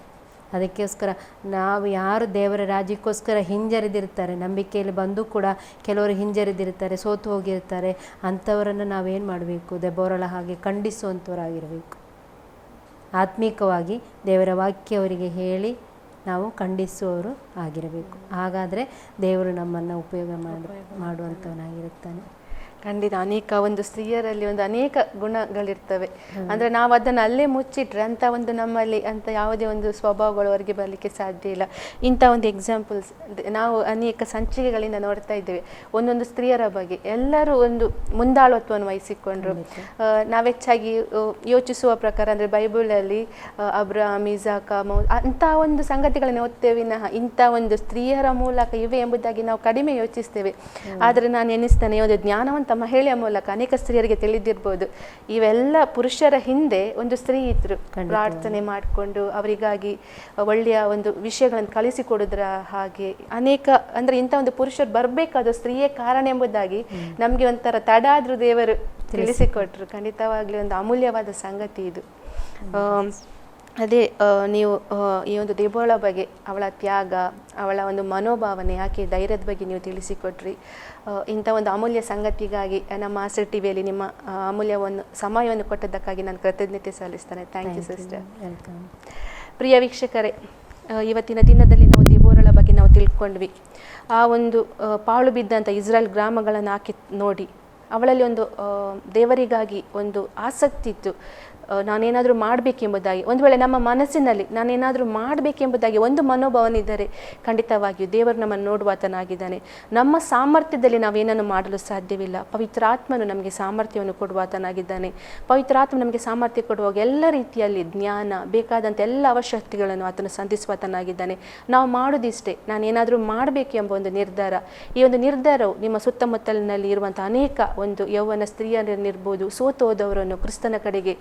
ಅದಕ್ಕೋಸ್ಕರ ನಾವು ಯಾರು ದೇವರ ರಾಜ್ಯಕ್ಕೋಸ್ಕರ ಹಿಂಜರಿದಿರ್ತಾರೆ, ನಂಬಿಕೆಯಲ್ಲಿ ಬಂದು ಕೂಡ ಕೆಲವರು ಹಿಂಜರಿದಿರ್ತಾರೆ, ಸೋತು ಹೋಗಿರ್ತಾರೆ, ಅಂಥವರನ್ನು ನಾವೇನು ಮಾಡಬೇಕು? ದೆಬೋರಳ ಹಾಗೆ ಖಂಡಿಸುವಂಥವರಾಗಿರಬೇಕು. ಆತ್ಮಿಕವಾಗಿ ದೇವರ ವಾಕ್ಯ ಅವರಿಗೆ ಹೇಳಿ ನಾವು ಖಂಡಿಸುವವರು ಆಗಿರಬೇಕು. ಹಾಗಾದರೆ ದೇವರು ನಮ್ಮನ್ನು ಉಪಯೋಗ ಮಾಡುವಂಥವನಾಗಿರುತ್ತಾನೆ. ಖಂಡಿತ. ಒಂದು ಸ್ತ್ರೀಯರಲ್ಲಿ ಅನೇಕ ಗುಣಗಳಿರ್ತವೆ. ಅಂದರೆ ನಾವು ಅದನ್ನು ಅಲ್ಲೇ ಮುಚ್ಚಿಟ್ರೆ ಅಂತ ನಮ್ಮಲ್ಲಿ ಅಂತ ಯಾವುದೇ ಒಂದು ಸ್ವಭಾವಗಳು ಅವರಿಗೆ ಬರಲಿಕ್ಕೆ ಸಾಧ್ಯ ಇಲ್ಲ. ಇಂಥ ಒಂದು ಎಕ್ಸಾಂಪಲ್ಸ್ ನಾವು ಅನೇಕ ಸಂಚಿಕೆಗಳಿಂದ ನೋಡ್ತಾ ಇದ್ದೇವೆ. ಒಂದೊಂದು ಸ್ತ್ರೀಯರ ಬಗ್ಗೆ ಎಲ್ಲರೂ ಒಂದು ಮುಂದಾಳತ್ವವನ್ನು ವಹಿಸಿಕೊಂಡ್ರು. ನಾವು ಹೆಚ್ಚಾಗಿ ಯೋಚಿಸುವ ಪ್ರಕಾರ ಅಂದರೆ ಬೈಬಲಲ್ಲಿ ಅಬ್ರಾಮ್, ಇಸಾಕ, ಅಂಥ ಒಂದು ಸಂಗತಿಗಳನ್ನು ಓದ್ತೇವೆ ವಿನಃ ಇಂಥ ಒಂದು ಸ್ತ್ರೀಯರ ಮೂಲಕ ಇವೆ ಎಂಬುದಾಗಿ ನಾವು ಕಡಿಮೆ ಯೋಚಿಸ್ತೇವೆ. ಆದರೆ ನಾನು ಎನಿಸ್ತೇನೆ, ಒಂದು ಜ್ಞಾನವಂತ ಮಹಿಳೆಯ ಮೂಲಕ ಅನೇಕ ಸ್ತ್ರೀಯರಿಗೆ ತಿಳಿದಿರ್ಬೋದು, ಇವೆಲ್ಲ ಪುರುಷರ ಹಿಂದೆ ಒಂದು ಸ್ತ್ರೀ ಇದ್ರು, ಪ್ರಾರ್ಥನೆ ಮಾಡಿಕೊಂಡು ಅವರಿಗಾಗಿ ಒಳ್ಳೆಯ ಒಂದು ವಿಷಯಗಳನ್ನು ಕಲಿಸಿಕೊಡುದ್ರ ಹಾಗೆ ಅನೇಕ ಅಂದ್ರೆ ಇಂಥ ಒಂದು ಪುರುಷರು ಬರಬೇಕಾದ ಸ್ತ್ರೀಯೇ ಕಾರಣ ಎಂಬುದಾಗಿ ನಮ್ಗೆ ಒಂಥರ ತಡ ಆದ್ರೂ ದೇವರು ತಿಳಿಸಿಕೊಟ್ರು. ಖಂಡಿತವಾಗ್ಲಿ ಒಂದು ಅಮೂಲ್ಯವಾದ ಸಂಗತಿ ಇದು. ಅದೇ ನೀವು ಈ ಒಂದು ದೆಬೋಳ ಬಗ್ಗೆ, ಅವಳ ತ್ಯಾಗ, ಅವಳ ಒಂದು ಮನೋಭಾವನೆ, ಆಕೆ ಧೈರ್ಯದ ಬಗ್ಗೆ ನೀವು ತಿಳಿಸಿಕೊಟ್ರಿ. ಇಂಥ ಒಂದು ಅಮೂಲ್ಯ ಸಂಗತಿಗಾಗಿ ನಮ್ಮ ಆಸರ್ ಟಿವಿಯಲ್ಲಿ ನಿಮ್ಮ ಅಮೂಲ್ಯವನ್ನು ಸಮಯವನ್ನು ಕೊಟ್ಟದ್ದಕ್ಕಾಗಿ ನಾನು ಕೃತಜ್ಞತೆ ಸಲ್ಲಿಸ್ತೇನೆ. Thank you sister. ವೆಲ್ಕಮ್. ಪ್ರಿಯ ವೀಕ್ಷಕರೇ, ಇವತ್ತಿನ ದಿನದಲ್ಲಿ ನಾವು ದೆಬೋರಳ ಬಗ್ಗೆ ನಾವು ತಿಳ್ಕೊಂಡ್ವಿ. ಆ ಒಂದು ಪಾಳು ಬಿದ್ದಂಥ ಇಸ್ರಾಯೇಲ್ ಗ್ರಾಮಗಳನ್ನು ಆಕೆ ನೋಡಿ ಅವಳಲ್ಲಿ ಒಂದು ದೇವರಿಗಾಗಿ ಒಂದು ಆಸಕ್ತಿ ಇತ್ತು. ನಾನೇನಾದರೂ ಮಾಡಬೇಕೆಂಬುದಾಗಿ, ಒಂದು ವೇಳೆ ನಮ್ಮ ಮನಸ್ಸಿನಲ್ಲಿ ನಾನೇನಾದರೂ ಮಾಡಬೇಕೆಂಬುದಾಗಿ ಒಂದು ಮನೋಭಾವನಿದ್ದರೆ ಖಂಡಿತವಾಗಿಯೂ ದೇವರು ನಮ್ಮನ್ನು ನೋಡುವಾತನಾಗಿದ್ದಾನೆ. ನಮ್ಮ ಸಾಮರ್ಥ್ಯದಲ್ಲಿ ನಾವೇನನ್ನು ಮಾಡಲು ಸಾಧ್ಯವಿಲ್ಲ. ಪವಿತ್ರಾತ್ಮನು ನಮಗೆ ಸಾಮರ್ಥ್ಯವನ್ನು ಕೊಡುವಾತನಾಗಿದ್ದಾನೆ. ಪವಿತ್ರಾತ್ಮ ನಮಗೆ ಸಾಮರ್ಥ್ಯ ಕೊಡುವಾಗ ಎಲ್ಲ ರೀತಿಯಲ್ಲಿ ಜ್ಞಾನ, ಬೇಕಾದಂಥ ಎಲ್ಲ ಅವಶ್ಯಕತೆಗಳನ್ನು ಆತನು ಸಂಧಿಸುವಾತನಾಗಿದ್ದಾನೆ. ನಾವು ಮಾಡೋದಿಷ್ಟೇ, ನಾನೇನಾದರೂ ಮಾಡಬೇಕು ಎಂಬ ಒಂದು ನಿರ್ಧಾರ. ಈ ಒಂದು ನಿರ್ಧಾರವು ನಿಮ್ಮ ಸುತ್ತಮುತ್ತಲಿನಲ್ಲಿ ಇರುವಂಥ ಅನೇಕ ಒಂದು ಯೌವನ ಸ್ತ್ರೀಯರನ್ನಿರ್ಬೋದು, ಸೋತು ಹೋದವರನ್ನು ಕ್ರಿಸ್ತನ ಕಡೆಗೆ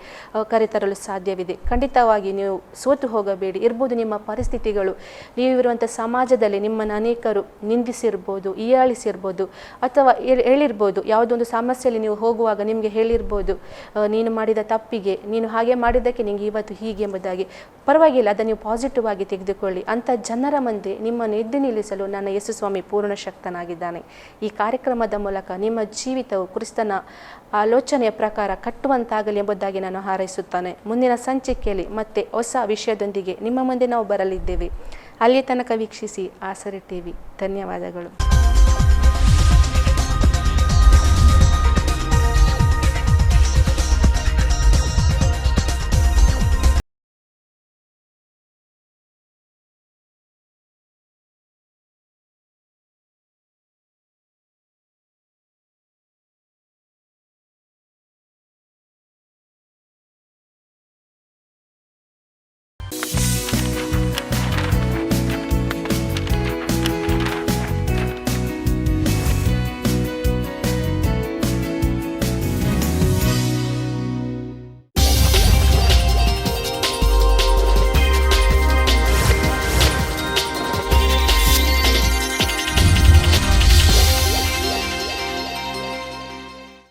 ಕರೆತರಲು ಸಾಧ್ಯವಿದೆ. ಖಂಡಿತವಾಗಿ ನೀವು ಸೋತು ಹೋಗಬೇಡಿ. ಇರ್ಬೋದು ನಿಮ್ಮ ಪರಿಸ್ಥಿತಿಗಳು, ನೀವಿರುವಂಥ ಸಮಾಜದಲ್ಲಿ ನಿಮ್ಮನ್ನು ಅನೇಕರು ನಿಂದಿಸಿರ್ಬೋದು, ಹೀಯಾಳಿಸಿರ್ಬೋದು, ಅಥವಾ ಹೇಳಿರ್ಬೋದು. ಯಾವುದೊಂದು ಸಮಸ್ಯೆಯಲ್ಲಿ ನೀವು ಹೋಗುವಾಗ ನಿಮಗೆ ಹೇಳಿರ್ಬೋದು, ನೀನು ಮಾಡಿದ ತಪ್ಪಿಗೆ, ನೀನು ಹಾಗೆ ಮಾಡಿದ್ದಕ್ಕೆ ನಿಮಗೆ ಇವತ್ತು ಹೀಗೆ ಎಂಬುದಾಗಿ. ಪರವಾಗಿಲ್ಲ, ಅದನ್ನು ನೀವು ಪಾಸಿಟಿವ್ ಆಗಿ ತೆಗೆದುಕೊಳ್ಳಿ. ಅಂಥ ಜನರ ಮುಂದೆ ನಿಮ್ಮನ್ನು ಎದ್ದು ನಿಲ್ಲಿಸಲು ನನ್ನ ಯೇಸು ಸ್ವಾಮಿ ಪೂರ್ಣ ಶಕ್ತನಾಗಿದ್ದಾನೆ. ಈ ಕಾರ್ಯಕ್ರಮದ ಮೂಲಕ ನಿಮ್ಮ ಜೀವಿತವು ಕ್ರಿಸ್ತನ ಆಲೋಚನೆಯ ಪ್ರಕಾರ ಕಟ್ಟುವಂತಾಗಲಿ ಎಂಬುದಾಗಿ ನಾನು ಹಾರೈಸುತ್ತಾನೆ. ಮುಂದಿನ ಸಂಚಿಕೆಯಲ್ಲಿ ಮತ್ತೆ ಹೊಸ ವಿಷಯದೊಂದಿಗೆ ನಿಮ್ಮ ಮುಂದೆ ನಾವು ಬರಲಿದ್ದೇವೆ. ಅಲ್ಲಿ ತನಕ ವೀಕ್ಷಿಸಿ ಆಸರೆ ಟಿವಿ. ಧನ್ಯವಾದಗಳು.